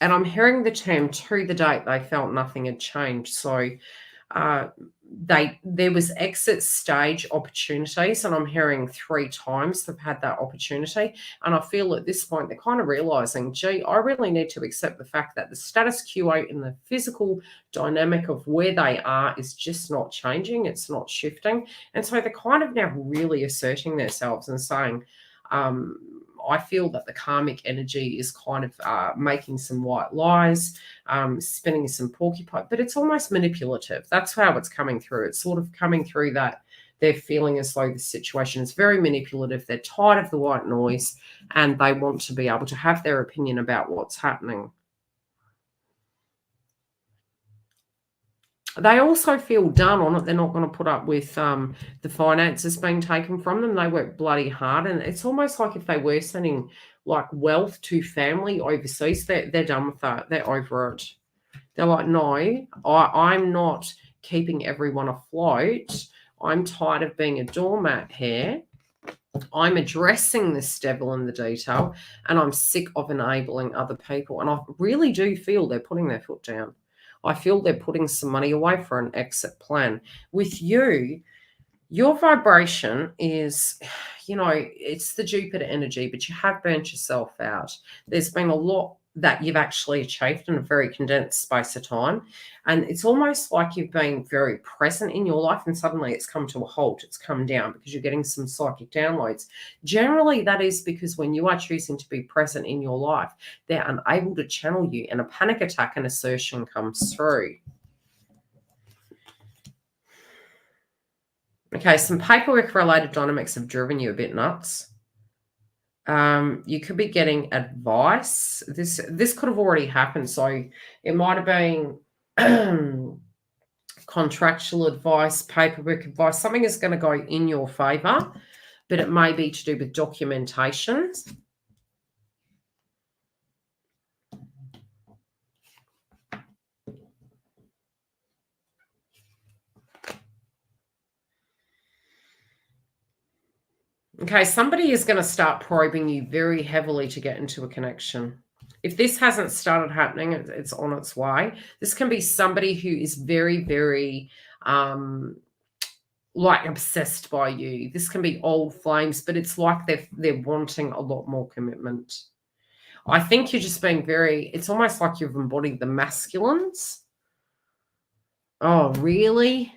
I'm hearing the term to the date they felt nothing had changed. So there was exit stage opportunities, and I'm hearing 3 times they've had that opportunity. And I feel at this point they're kind of realizing, gee, I really need to accept the fact that the status quo in the physical dynamic of where they are is just not changing. It's not shifting. And so they're kind of now really asserting themselves and saying, I feel that the karmic energy is kind of making some white lies, spinning some porcupine, but it's almost manipulative. That's how it's coming through. It's sort of coming through that they're feeling as though the situation is very manipulative. They're tired of the white noise and they want to be able to have their opinion about what's happening. They also feel done on it. They're not going to put up with the finances being taken from them. They work bloody hard. And it's almost like if they were sending like wealth to family overseas, they're done with that. They're over it. They're like, no, I'm not keeping everyone afloat. I'm tired of being a doormat here. I'm addressing this devil in the detail, and I'm sick of enabling other people. And I really do feel they're putting their foot down. I feel they're putting some money away for an exit plan. With you, your vibration is, it's the Jupiter energy, but you have burnt yourself out. There's been a lot that you've actually achieved in a very condensed space of time. And it's almost like you've been very present in your life and suddenly it's come to a halt. It's come down because you're getting some psychic downloads. Generally, that is because when you are choosing to be present in your life, they're unable to channel you and a panic attack and assertion comes through. Okay, some paperwork-related dynamics have driven you a bit nuts. You could be getting advice. This could have already happened. So it might have been contractual advice, paperwork advice. Something is going to go in your favor, but it may be to do with documentation. Okay, somebody is going to start probing you very heavily to get into a connection. If this hasn't started happening, it's on its way. This can be somebody who is very, very like obsessed by you. This can be old flames, but it's like they're wanting a lot more commitment. I think you're just being it's almost like you've embodied the masculines. Oh, really?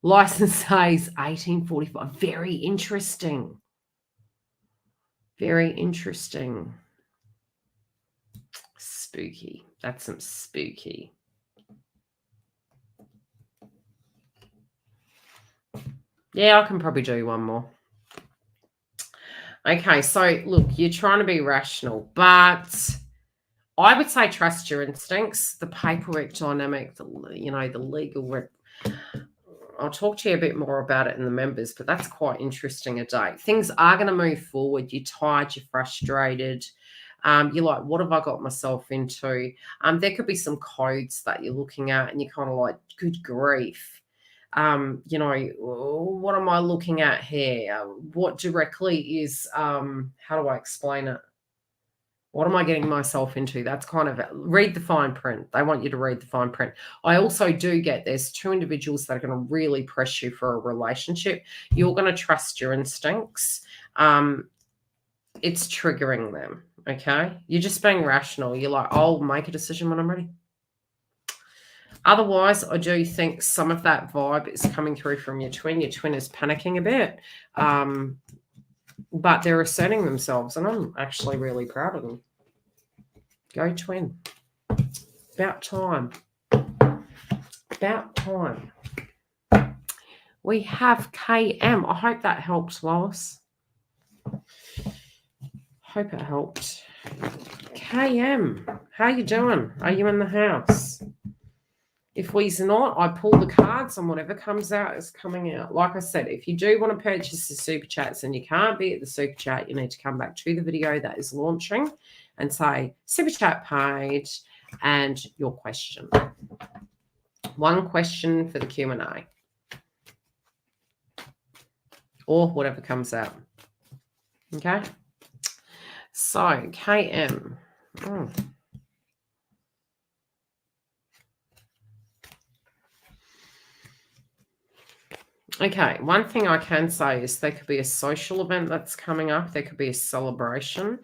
License says 1845. Very interesting. Very interesting. Spooky. That's some spooky. Yeah, I can probably do one more. Okay, so look, you're trying to be rational, but I would say trust your instincts. The paperwork dynamic, the legal. I'll talk to you a bit more about it in the members, but that's quite interesting a day. Things are going to move forward. You're tired, you're frustrated. You're like, what have I got myself into? There could be some codes that you're looking at and you're kind of like, good grief. What am I looking at here? What directly is, how do I explain it? What am I getting myself into? That's kind of it. Read the fine print. They want you to read the fine print. I also do get there's two individuals that are going to really press you for a relationship. You're going to trust your instincts. It's triggering them, okay? You're just being rational. You're like, I'll make a decision when I'm ready. Otherwise, I do think some of that vibe is coming through from your twin. Your twin is panicking a bit, but they're asserting themselves, and I'm actually really proud of them. Go twin. About time. About time. We have KM. I hope that helped, Lois. Hope it helped. KM, how you doing? Are you in the house? If we's not, I pull the cards and whatever comes out is coming out. Like I said, if you do want to purchase the super chats and you can't be at the super chat, you need to come back to the video that is launching and say super chat paid and your question. One question for the Q&A. Or whatever comes out. Okay? So, KM. Okay, one thing I can say is there could be a social event that's coming up. There could be a celebration.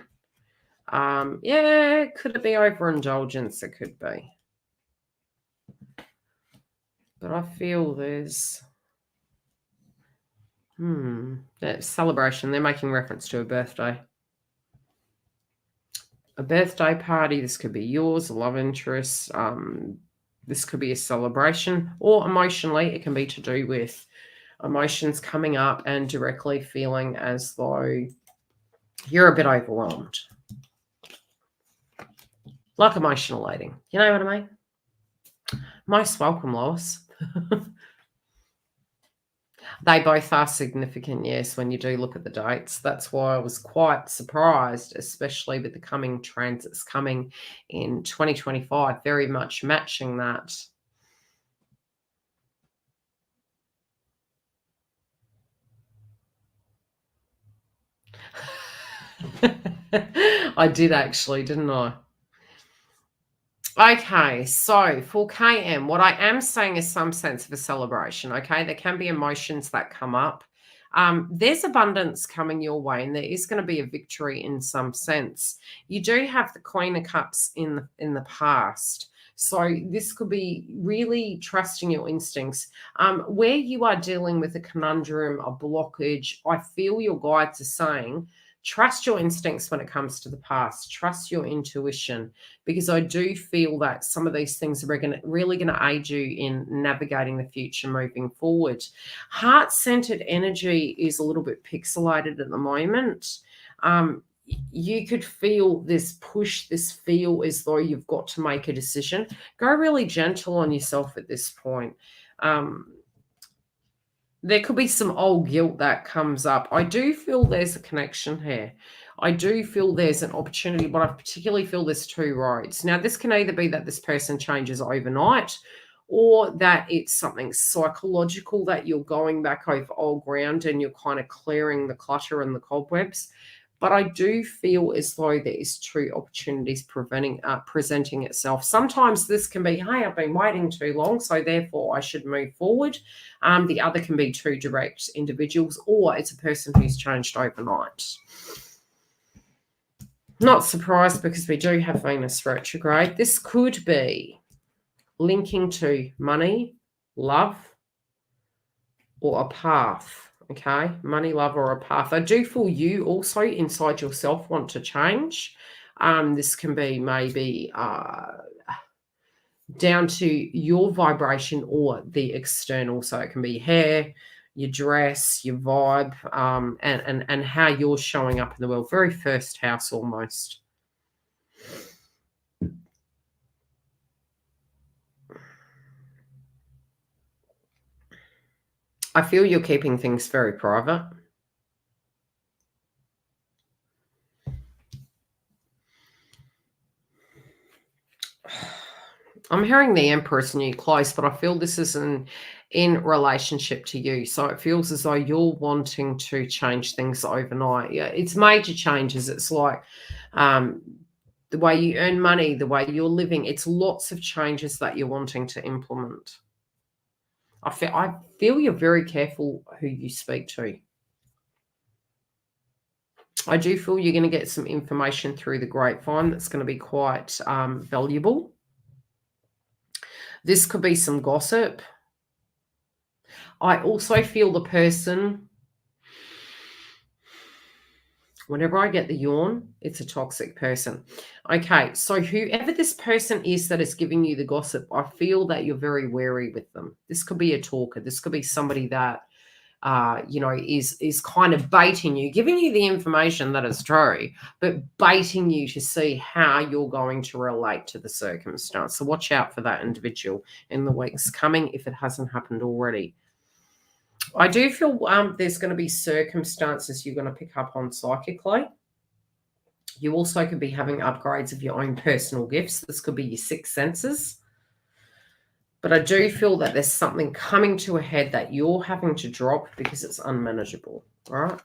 Yeah, could it be overindulgence? It could be. But I feel there's... that celebration. They're making reference to a birthday. A birthday party. This could be yours, a love interest. This could be a celebration. Or emotionally, it can be to do with emotions coming up and directly feeling as though you're a bit overwhelmed. Like emotional eating. You know what I mean? Most welcome, Lois. They both are significant, yes, when you do look at the dates. That's why I was quite surprised, especially with the coming transits coming in 2025, very much matching that. I did actually, didn't I? Okay, so for KM, what I am saying is some sense of a celebration, okay? There can be emotions that come up. There's abundance coming your way, and there is going to be a victory in some sense. You do have the Queen of Cups in the past. So this could be really trusting your instincts. Where you are dealing with a conundrum, a blockage, I feel your guides are saying, trust your instincts when it comes to the past. Trust your intuition, because I do feel that some of these things are really going to aid you in navigating the future moving forward. Heart-centered energy is a little bit pixelated at the moment. You could feel this push, this feel as though you've got to make a decision. Go really gentle on yourself at this point. There could be some old guilt that comes up. I do feel there's a connection here. I do feel there's an opportunity, but I particularly feel there's two roads. Now, this can either be that this person changes overnight, or that it's something psychological that you're going back over old ground and you're kind of clearing the clutter and the cobwebs. But I do feel as though there is two opportunities presenting itself. Sometimes this can be, hey, I've been waiting too long, so therefore I should move forward. The other can be two direct individuals, or it's a person who's changed overnight. Not surprised, because we do have Venus retrograde. This could be linking to money, love, or a path. Okay, money, love, or a path. I do feel you also inside yourself want to change. This can be maybe down to your vibration or the external. So it can be hair, your dress, your vibe, and how you're showing up in the world. Very first house almost. I feel you're keeping things very private. I'm hearing the Empress new close, but I feel this is in relationship to you. So it feels as though you're wanting to change things overnight. Yeah, it's major changes. It's like the way you earn money, the way you're living. It's lots of changes that you're wanting to implement. I feel you're very careful who you speak to. I do feel you're going to get some information through the grapevine that's going to be quite valuable. This could be some gossip. I also feel the person, whenever I get the yawn, it's a toxic person. Okay, so whoever this person is that is giving you the gossip, I feel that you're very wary with them. This could be a talker. This could be somebody that, is kind of baiting you, giving you the information that is true, but baiting you to see how you're going to relate to the circumstance. So watch out for that individual in the weeks coming if it hasn't happened already. I do feel there's going to be circumstances you're going to pick up on psychically. You also could be having upgrades of your own personal gifts. This could be your sixth senses. But I do feel that there's something coming to a head that you're having to drop because it's unmanageable. All right.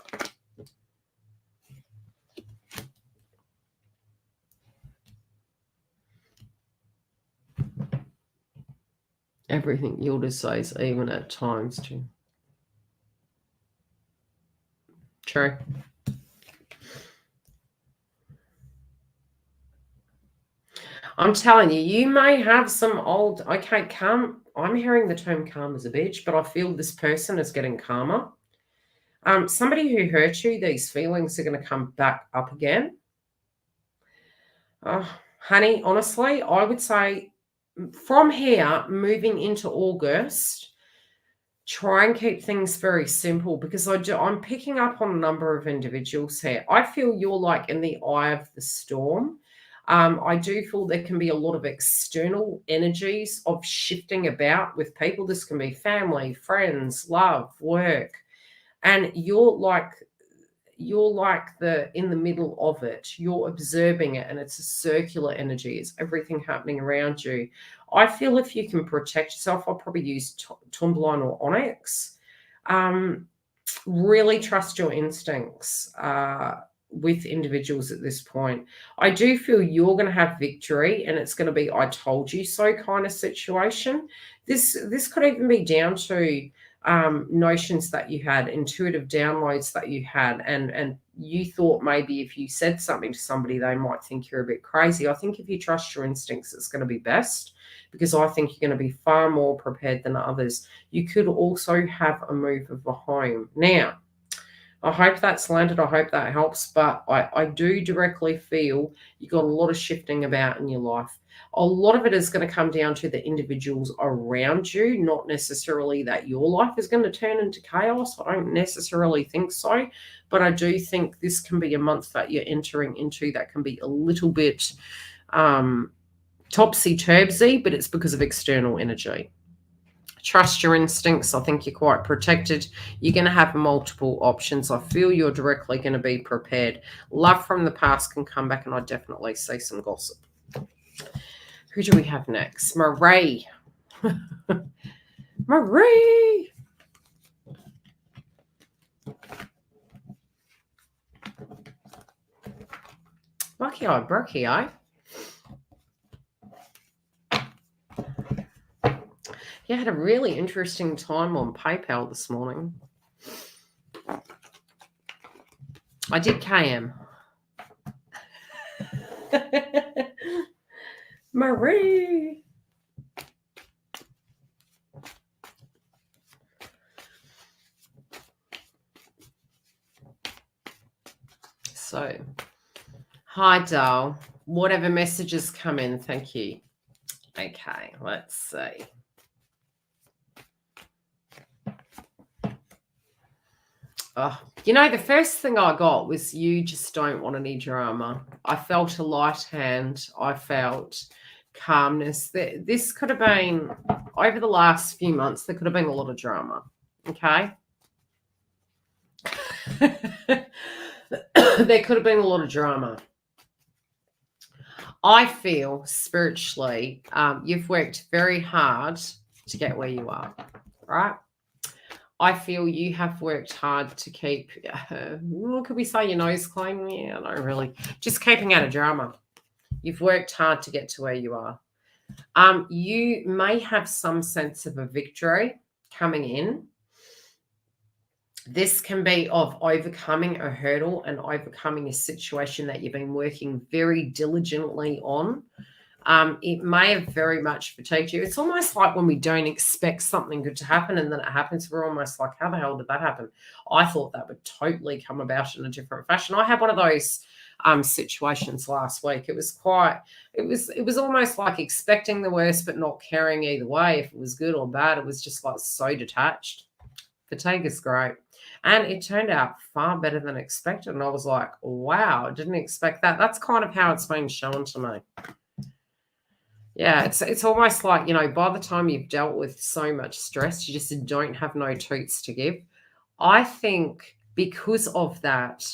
Everything Yildiz says, even at times too. True. I'm telling you, you may have some old, okay, calm. I'm hearing the term calm as a bitch, but I feel this person is getting calmer. Somebody who hurt you, these feelings are going to come back up again. Honey, honestly, I would say from here, moving into August, try and keep things very simple because I'm picking up on a number of individuals here. I feel you're like in the eye of the storm. I do feel there can be a lot of external energies of shifting about with people. This can be family, friends, love, work. And you're like the in the middle of it. You're observing it, and it's a circular energy. It's everything happening around you. I feel if you can protect yourself, I'll probably use tourmaline or onyx. Really trust your instincts with individuals at this point. I do feel you're going to have victory, and it's going to be I told you so kind of situation. This could even be down to notions that you had, intuitive downloads that you had, and you thought maybe if you said something to somebody, they might think you're a bit crazy. I think if you trust your instincts, it's going to be best because I think you're going to be far more prepared than others. You could also have a move of a home. Now, I hope that's landed. I hope that helps. But I do directly feel you got a lot of shifting about in your life. A lot of it is going to come down to the individuals around you, not necessarily that your life is going to turn into chaos. I don't necessarily think so. But I do think this can be a month that you're entering into that can be a little bit topsy-turvy, but it's because of external energy. Trust your instincts. I think you're quite protected. You're going to have multiple options. I feel you're directly going to be prepared. Love from the past can come back, and I definitely see some gossip. Who do we have next? Marie. Marie. Lucky I broke here. Yeah, I had a really interesting time on PayPal this morning. I did KM. Marie. Hi, doll. Whatever messages come in, thank you. Okay, let's see. Oh, you know, the first thing I got was you just don't want any drama. I felt a light hand. I felt calmness. This could have been, over the last few months, there could have been a lot of drama. Okay? There could have been a lot of drama. I feel spiritually, you've worked very hard to get where you are, right? I feel you have worked hard to keep, could we say your nose clean? Yeah, not really. Just keeping out of drama. You've worked hard to get to where you are. You may have some sense of a victory coming in. This can be of overcoming a hurdle and overcoming a situation that you've been working very diligently on. It may have very much fatigued you. It's almost like when we don't expect something good to happen and then it happens, we're almost like, how the hell did that happen? I thought that would totally come about in a different fashion. I had one of those situations last week. It was almost like expecting the worst but not caring either way if it was good or bad. It was just like so detached. Fatigue is great. And it turned out far better than expected. And I was like, wow, I didn't expect that. That's kind of how it's been shown to me. Yeah, it's almost like, you know, by the time you've dealt with so much stress, you just don't have no toots to give. I think because of that,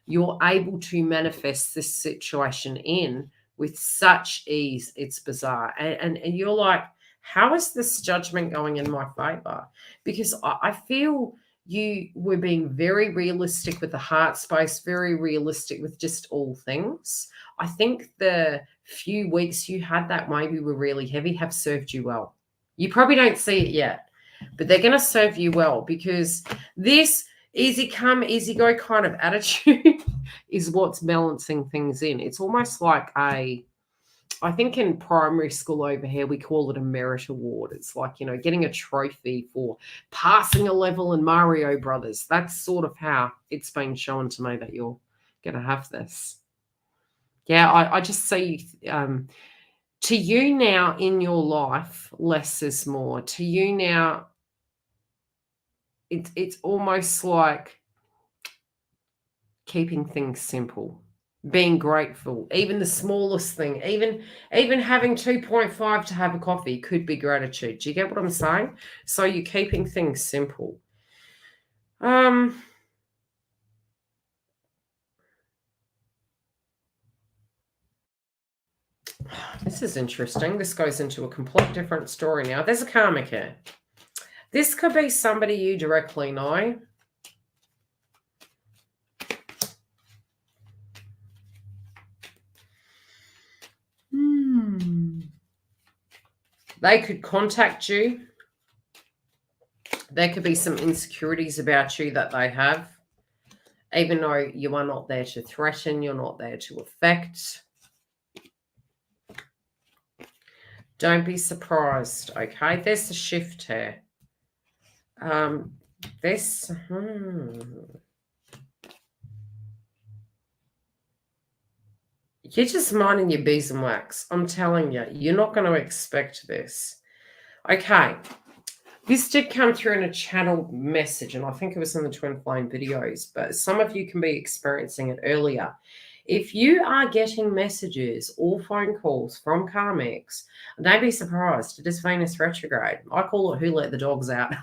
you're able to manifest this situation in with such ease. It's bizarre. And you're like, how is this judgment going in my favor? Because I feel you were being very realistic with the heart space, very realistic with just all things. I think the few weeks you had that maybe were really heavy have served you well. You probably don't see it yet, but they're going to serve you well because this easy come, easy go kind of attitude is what's balancing things in. It's almost like I think in primary school over here, we call it a merit award. It's like, you know, getting a trophy for passing a level in Mario Brothers. That's sort of how it's been shown to me that you're going to have this. Yeah, I just see to you now in your life, less is more. To you now, it's almost like keeping things simple. Being grateful, even the smallest thing, even having 2.5 to have a coffee could be gratitude. Do you get what I'm saying? So you're keeping things simple. This is interesting. This goes into a complete different story now. There's a karmic here. This could be somebody you directly know. They could contact you. There could be some insecurities about you that they have, even though you are not there to threaten, you're not there to affect. Don't be surprised, okay? There's a shift here. You're just minding your bees and wax. I'm telling you, you're not going to expect this. Okay. This did come through in a channeled message, and I think it was in the Twin Flame videos, but some of you can be experiencing it earlier. If you are getting messages or phone calls from karmics, don't be surprised. It is Venus retrograde. I call it who let the dogs out.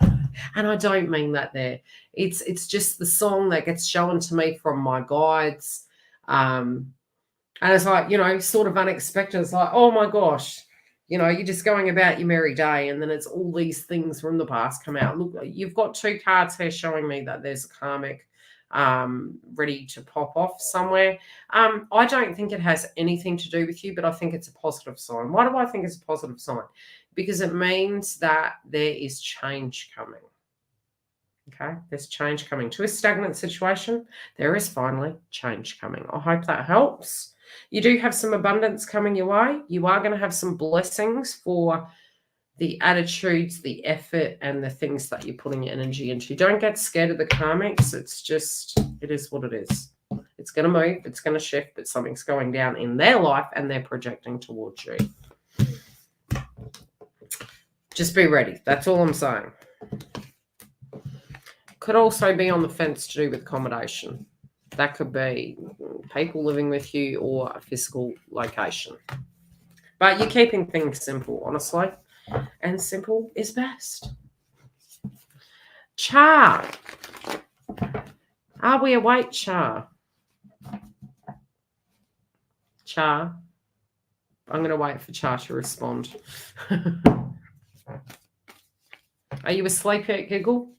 And I don't mean that there. It's just the song that gets shown to me from my guides. And it's like, you know, sort of unexpected. It's like, oh my gosh, you know, you're just going about your merry day. And then it's all these things from the past come out. Look, you've got two cards here showing me that there's a karmic ready to pop off somewhere. I don't think it has anything to do with you, but I think it's a positive sign. Why do I think it's a positive sign? Because it means that there is change coming. Okay, there's change coming to a stagnant situation. There is finally change coming. I hope that helps. You do have some abundance coming your way. You are going to have some blessings for the attitudes, the effort, and the things that you're putting your energy into. Don't get scared of the karmics. It's just, it is what it is. It's going to move, it's going to shift, but something's going down in their life and they're projecting towards you. Just be ready. That's all I'm saying. Could also be on the fence to do with accommodation. That could be people living with you or a physical location. But you're keeping things simple, honestly. And simple is best. Char. Are we awake, Char? Char. I'm going to wait for Char to respond. Are you asleep yet, Giggle?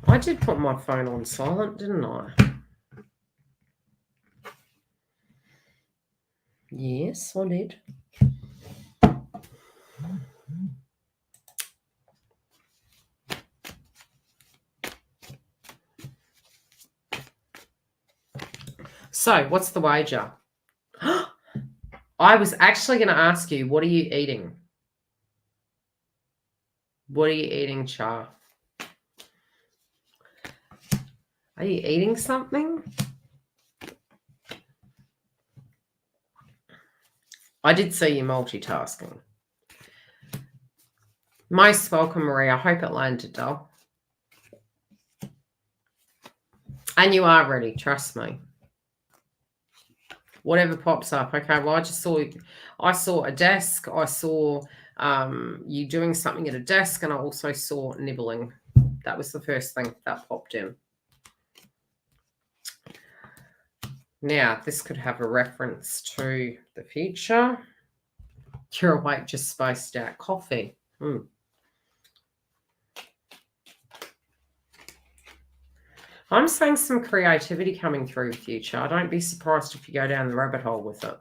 I did put my phone on silent, didn't I? Yes, I did. So, what's the wager? I was actually going to ask you, what are you eating? What are you eating, Char? Are you eating something? I did see you multitasking. Most welcome, Maria. I hope it landed, doll. And you are ready, trust me. Whatever pops up. Okay, well, I saw a desk. I saw you doing something at a desk, and I also saw nibbling. That was the first thing that popped in. Now, this could have a reference to the future. You're awake, just spaced out. Coffee. I'm seeing some creativity coming through future. Don't be surprised if you go down the rabbit hole with it.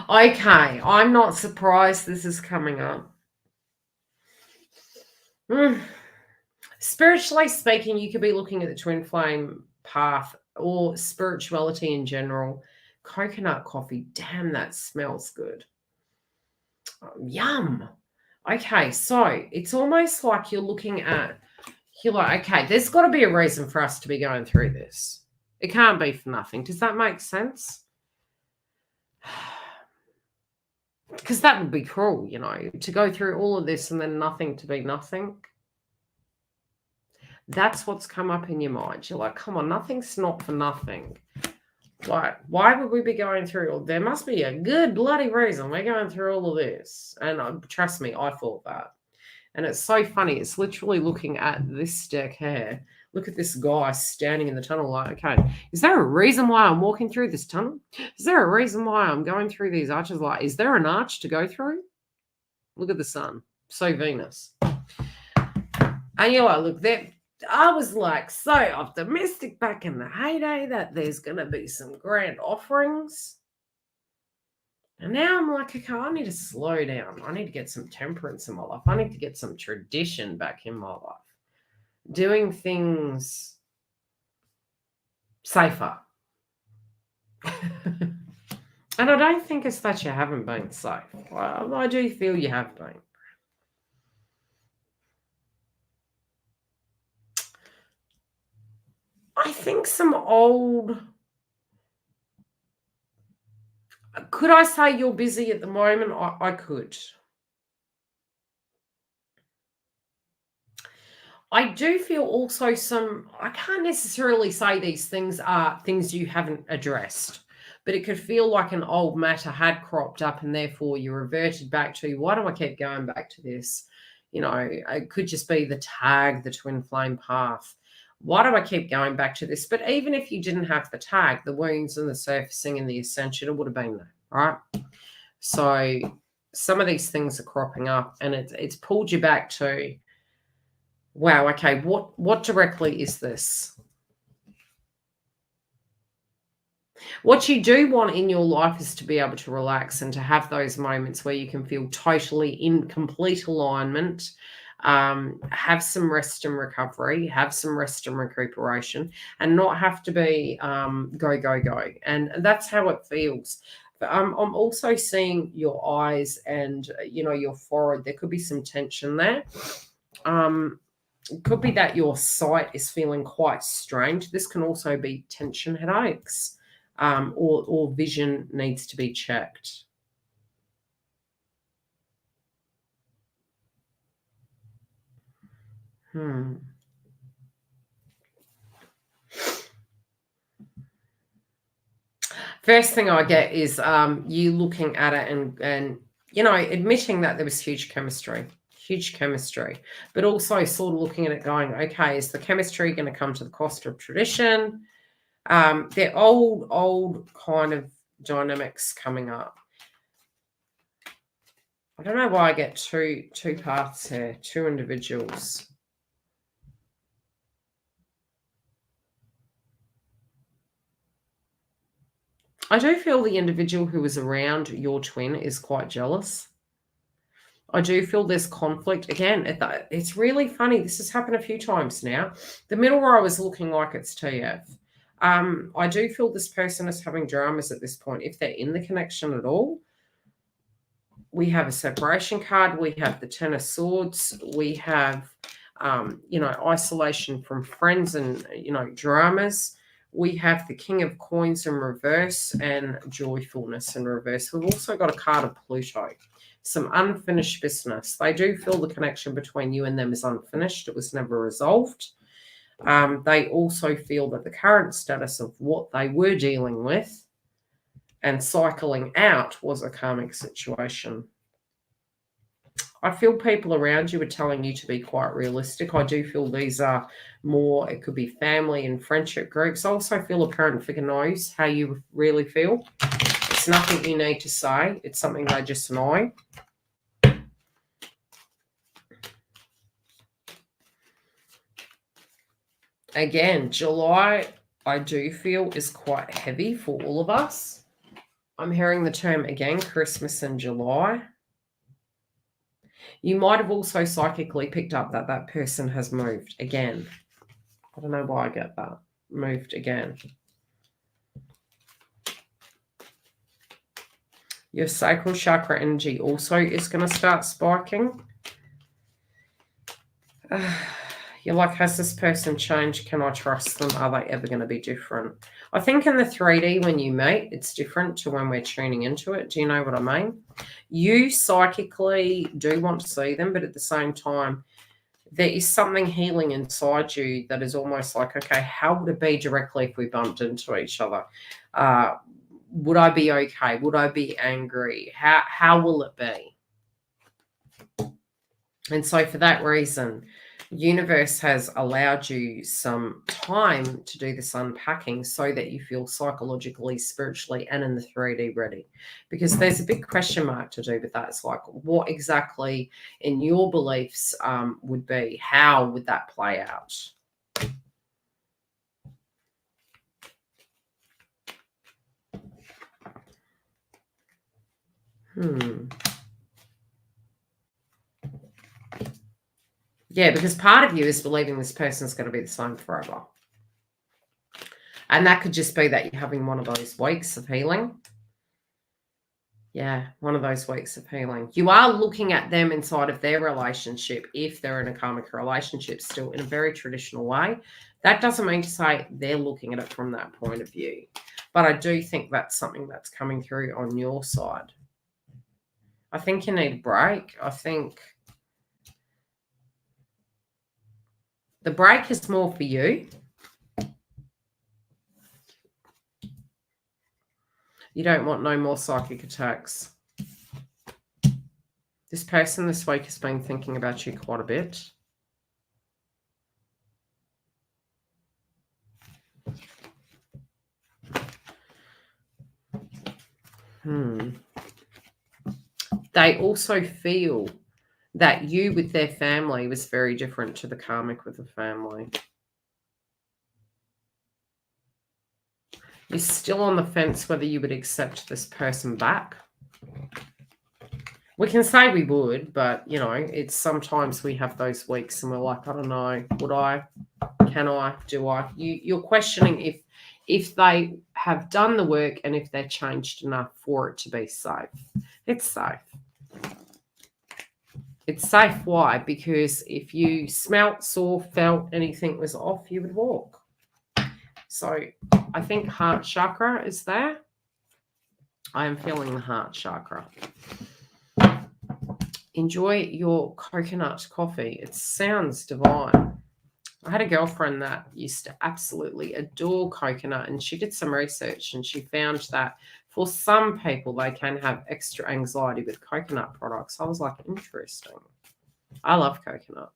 Okay, I'm not surprised this is coming up. Spiritually speaking, you could be looking at the twin flame path or spirituality in general. Coconut coffee, damn, that smells good. Yum. Okay, so it's almost like you're like, okay, there's got to be a reason for us to be going through this. It can't be for nothing. Does that make sense? Because that would be cruel, you know, to go through all of this and then nothing to be nothing. That's what's come up in your mind. You're like, come on, nothing's not for nothing. Like, why would we be going through all? There must be a good bloody reason we're going through all of this. And trust me, I thought that. And it's so funny. It's literally looking at this deck here. Look at this guy standing in the tunnel like, okay, is there a reason why I'm walking through this tunnel? Is there a reason why I'm going through these arches? Like, is there an arch to go through? Look at the sun. So Venus. And you're like, look, I was like so optimistic back in the heyday that there's going to be some grand offerings. And now I'm like, okay, I need to slow down. I need to get some temperance in my life. I need to get some tradition back in my life. Doing things safer. And I don't think it's that you haven't been safe. I do feel you have been. I think some old... Could I say you're busy at the moment? I could. I do feel also I can't necessarily say these things are things you haven't addressed, but it could feel like an old matter had cropped up and therefore you reverted back to, why do I keep going back to this? You know, it could just be the tag, the twin flame path. Why do I keep going back to this? But even if you didn't have the tag, the wounds and the surfacing and the ascension, it would have been there, right? So some of these things are cropping up and it's pulled you back to, wow, okay, what directly is this? What you do want in your life is to be able to relax and to have those moments where you can feel totally in complete alignment have some rest and recovery, have some rest and recuperation, and not have to be go, go, go. And that's how it feels. But I'm also seeing your eyes and, your forehead. There could be some tension there. It could be that your sight is feeling quite strange. This can also be tension headaches, or vision needs to be checked. First thing I get is you looking at it and admitting that there was huge chemistry, but also sort of looking at it going, okay, is the chemistry going to come to the cost of tradition? They're old kind of dynamics coming up. I don't know why I get two paths here, two individuals. I do feel the individual who is around your twin is quite jealous. I do feel there's conflict. Again, it's really funny. This has happened a few times now. The middle row is looking like it's TF. I do feel this person is having dramas at this point, if they're in the connection at all. We have a separation card. We have the Ten of Swords. We have, isolation from friends and, dramas. We have the King of Coins in reverse and joyfulness in reverse. We've also got a card of Pluto. Some unfinished business. They do feel the connection between you and them is unfinished. It was never resolved. They also feel that the current status of what they were dealing with and cycling out was a karmic situation. I feel people around you are telling you to be quite realistic. I do feel these are more, it could be family and friendship groups. I also feel a parent figure knows how you really feel. It's nothing you need to say. It's something they just know. Again, July, I do feel, is quite heavy for all of us. I'm hearing the term again, Christmas in July. You might have also psychically picked up that that person has moved again. I don't know why I get that. Moved again. Your sacral chakra energy also is going to start spiking. You're like, has this person changed? Can I trust them? Are they ever going to be different? I think in the 3D, when you meet, it's different to when we're tuning into it. Do you know what I mean? You psychically do want to see them, but at the same time, there is something healing inside you that is almost like, okay, how would it be directly if we bumped into each other? Would I be okay? Would I be angry? How will it be? And so for that reason, universe has allowed you some time to do this unpacking so that you feel psychologically, spiritually, and in the 3D ready. Because there's a big question mark to do with that. It's like, what exactly in your beliefs would be? How would that play out? Yeah, because part of you is believing this person's going to be the same forever. And that could just be that you're having one of those weeks of healing. Yeah, one of those weeks of healing. You are looking at them inside of their relationship, if they're in a karmic relationship, still in a very traditional way. That doesn't mean to say they're looking at it from that point of view. But I do think that's something that's coming through on your side. I think you need a break. I think the break is more for you. You don't want no more psychic attacks. This person this week has been thinking about you quite a bit. They also feel that you with their family was very different to the karmic with the family. You're still on the fence whether you would accept this person back. We can say we would, but, you know, it's sometimes we have those weeks and we're like, I don't know, would I, can I, do I? You're questioning if they have done the work and if they're changed enough for it to be safe. It's safe. It's safe. Why? Because if you smelt, saw, felt anything was off, you would walk. So I think heart chakra is there. I am feeling the heart chakra. Enjoy your coconut coffee. It sounds divine. I had a girlfriend that used to absolutely adore coconut, and she did some research and she found that for some people, they can have extra anxiety with coconut products. I was like, interesting. I love coconut.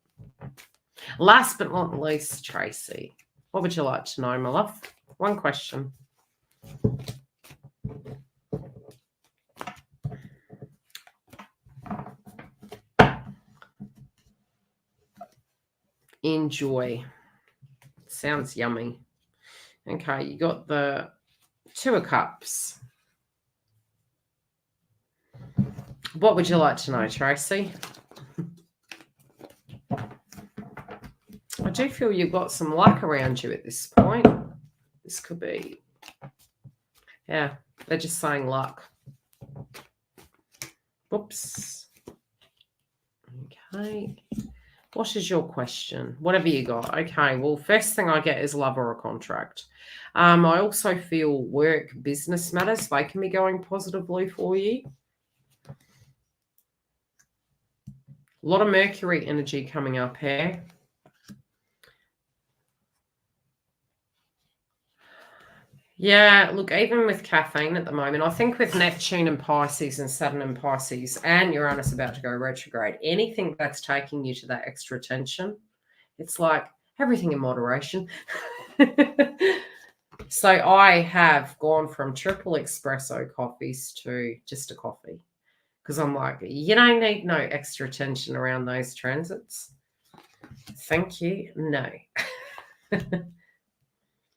Last but not least, Tracy, what would you like to know, my love? One question. Enjoy. Sounds yummy. Okay, you got the Two of Cups. What would you like to know, Tracy? I do feel you've got some luck around you at this point. This could be, yeah, they're just saying luck. Whoops. Okay. What is your question? Whatever you got. Okay, well, first thing I get is love or a contract. I also feel work, business matters. They can be going positively for you. A lot of Mercury energy coming up here. Yeah, look, even with caffeine at the moment, I think with Neptune and Pisces and Saturn and Pisces and Uranus about to go retrograde, anything that's taking you to that extra tension, it's like everything in moderation. So I have gone from triple espresso coffees to just a coffee because I'm like, you don't need no extra tension around those transits. Thank you. No.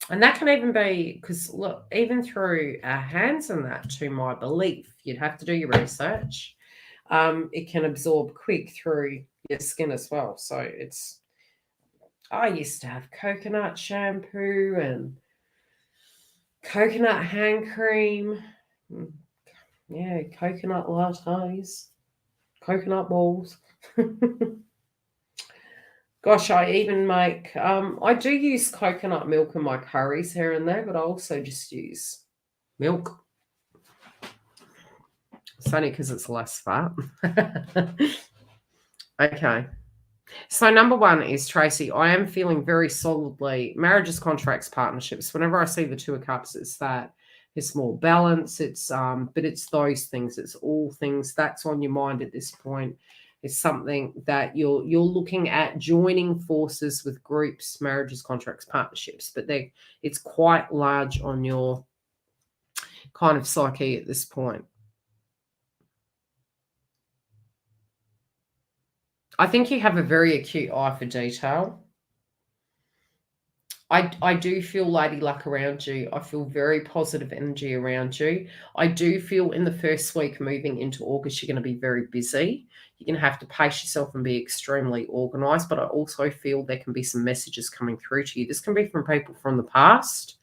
And that can even be, because look, even through our hands and that, to my belief, you'd have to do your research. It can absorb quick through your skin as well. So it's, I used to have coconut shampoo and coconut hand cream. Yeah, coconut lattes, coconut balls. Gosh, I even make, I do use coconut milk in my curries here and there, but I also just use milk. It's only because it's less fat. Okay. So number one is, Tracy, I am feeling very solidly marriages, contracts, partnerships. Whenever I see the Two of Cups, it's that it's more balance. It's but it's those things. It's all things that's on your mind at this point. It's something that you're looking at joining forces with groups, marriages, contracts, partnerships. But it's quite large on your kind of psyche at this point. I think you have a very acute eye for detail. I do feel lady luck around you. I feel very positive energy around you. I do feel in the first week moving into August, you're going to be very busy. You're going to have to pace yourself and be extremely organized. But I also feel there can be some messages coming through to you. This can be from people from the past.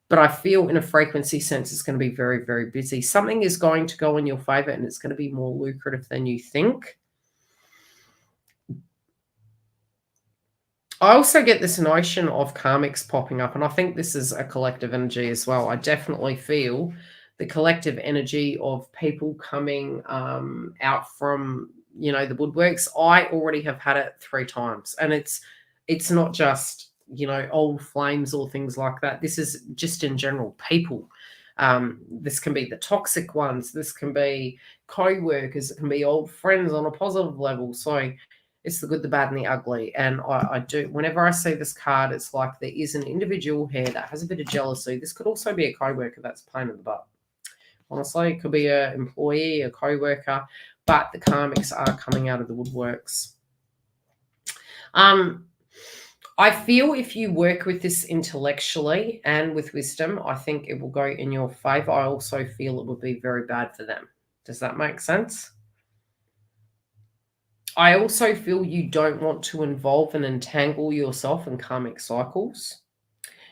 But I feel in a frequency sense, it's going to be very, very busy. Something is going to go in your favor and it's going to be more lucrative than you think. I also get this notion of karmics popping up, and I think this is a collective energy as well. I definitely feel the collective energy of people coming out from, the woodworks. I already have had it 3 times, and it's not just, old flames or things like that. This is just in general people. This can be the toxic ones. This can be co-workers. It can be old friends on a positive level. So it's the good, the bad, and the ugly. And I do, whenever I see this card, it's like there is an individual here that has a bit of jealousy. This could also be a co-worker that's a pain in the butt. Honestly, it could be an employee, a co-worker, but the karmics are coming out of the woodworks. I feel if you work with this intellectually and with wisdom, I think it will go in your favor. I also feel it would be very bad for them. Does that make sense? I also feel you don't want to involve and entangle yourself in karmic cycles.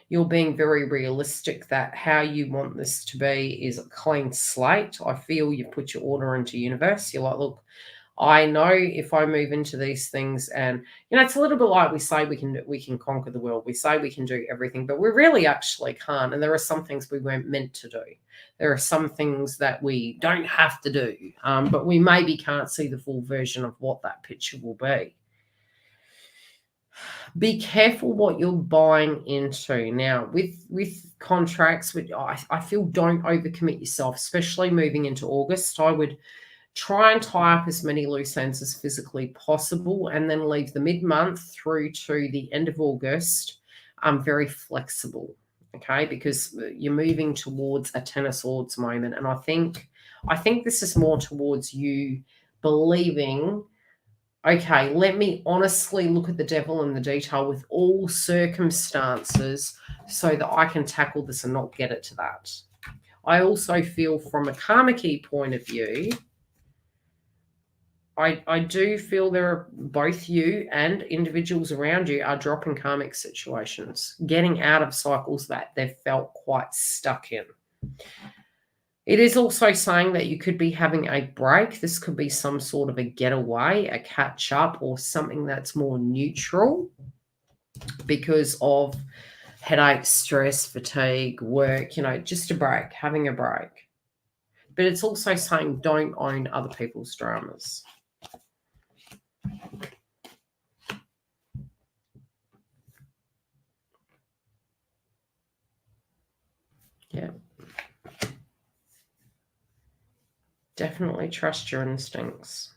You're being very realistic that how you want this to be is a clean slate. I feel you put your order into universe. You're like, look, I know if I move into these things, and it's a little bit like we say we can conquer the world. We say we can do everything, but we really actually can't. And there are some things we weren't meant to do. There are some things that we don't have to do, but we maybe can't see the full version of what that picture will be. Be careful what you're buying into. Now, with contracts, which I feel don't overcommit yourself, especially moving into August. I would try and tie up as many loose ends as physically possible, and then leave the mid-month through to the end of August very flexible, okay? Because you're moving towards a Ten of Swords moment, and I think this is more towards you believing, okay, let me honestly look at the devil in the detail with all circumstances so that I can tackle this and not get it to that. I also feel from a karmic point of view, I do feel there are both you and individuals around you are dropping karmic situations, getting out of cycles that they've felt quite stuck in. It is also saying that you could be having a break. This could be some sort of a getaway, a catch up, or something that's more neutral because of headache, stress, fatigue, work, just a break, having a break. But it's also saying don't own other people's dramas. Yeah. Definitely trust your instincts.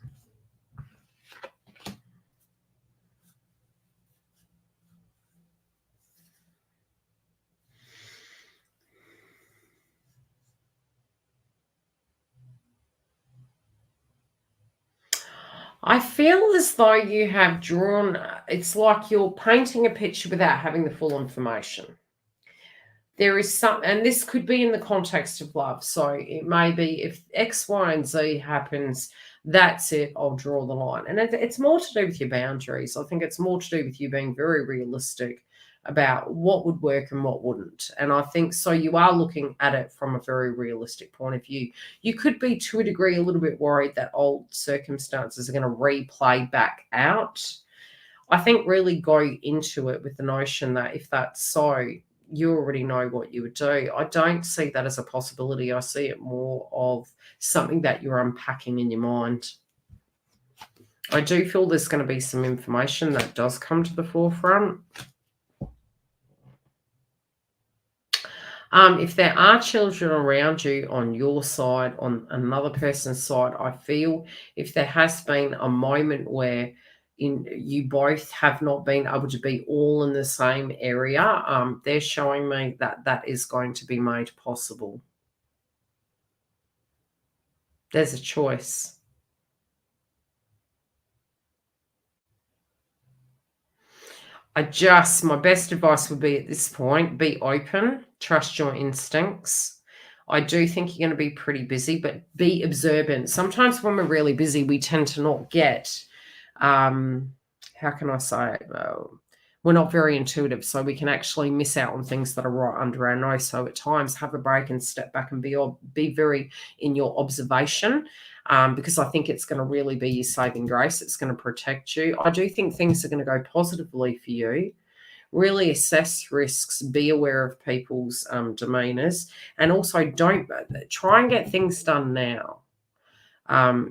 I feel as though you have drawn, it's like you're painting a picture without having the full information. There is some, and this could be in the context of love. So it may be if X, Y, and Z happens, that's it, I'll draw the line. And it's more to do with your boundaries. I think it's more to do with you being very realistic about what would work and what wouldn't. And I think so you are looking at it from a very realistic point of view. You could be, to a degree, a little bit worried that old circumstances are going to replay back out. I think really go into it with the notion that if that's so, you already know what you would do. I don't see that as a possibility. I see it more of something that you're unpacking in your mind. I do feel there's going to be some information that does come to the forefront. If there are children around you on your side, on another person's side, I feel if there has been a moment where you both have not been able to be all in the same area, they're showing me that that is going to be made possible. There's a choice. My best advice would be at this point, be open, trust your instincts. I do think you're going to be pretty busy, but be observant. Sometimes when we're really busy, we tend to not get, how can I say it? We're not very intuitive, so we can actually miss out on things that are right under our nose. So at times, have a break and step back and be very in your observation, because I think it's going to really be your saving grace. It's going to protect you. I do think things are going to go positively for you. Really assess risks, be aware of people's demeanors, and also don't try and get things done now.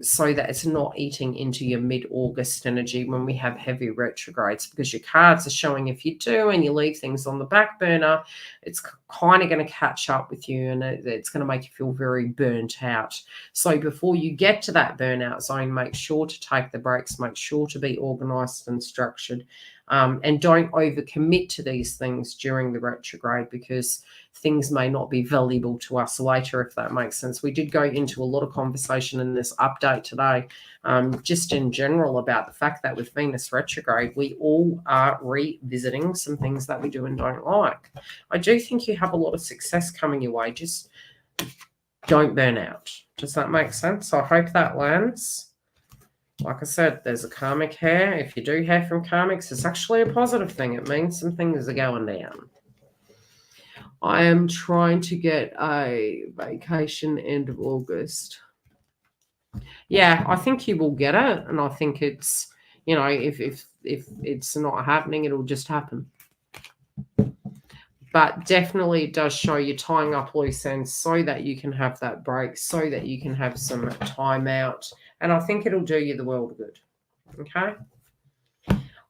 So that it's not eating into your mid-August energy when we have heavy retrogrades, because your cards are showing if you do and you leave things on the back burner, it's kind of going to catch up with you, and it's going to make you feel very burnt out. So before you get to that burnout zone, make sure to take the breaks, make sure to be organized and structured, and don't overcommit to these things during the retrograde, because things may not be valuable to us later, if that makes sense. We did go into a lot of conversation in this update today, just in general, about the fact that with Venus retrograde, we all are revisiting some things that we do and don't like. I do think you have a lot of success coming your way. Just don't burn out. Does that make sense? I hope that lands. Like I said, there's a karmic hair. If you do hear from karmics, it's actually a positive thing. It means some things are going down. I am trying to get a vacation end of August. Yeah, I think you will get it. And I think it's, you know, if it's not happening, it'll just happen. But definitely it does show you tying up loose ends so that you can have that break, so that you can have some time out. And I think it'll do you the world of good. Okay.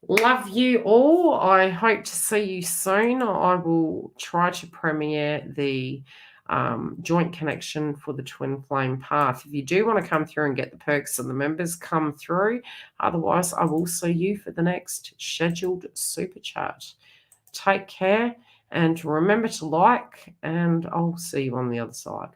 Love you all. I hope to see you soon. I will try to premiere the joint connection for the twin flame path. If you do want to come through and get the perks of the members, come through. Otherwise, I will see you for the next scheduled super chat. Take care and remember to like, and I'll see you on the other side.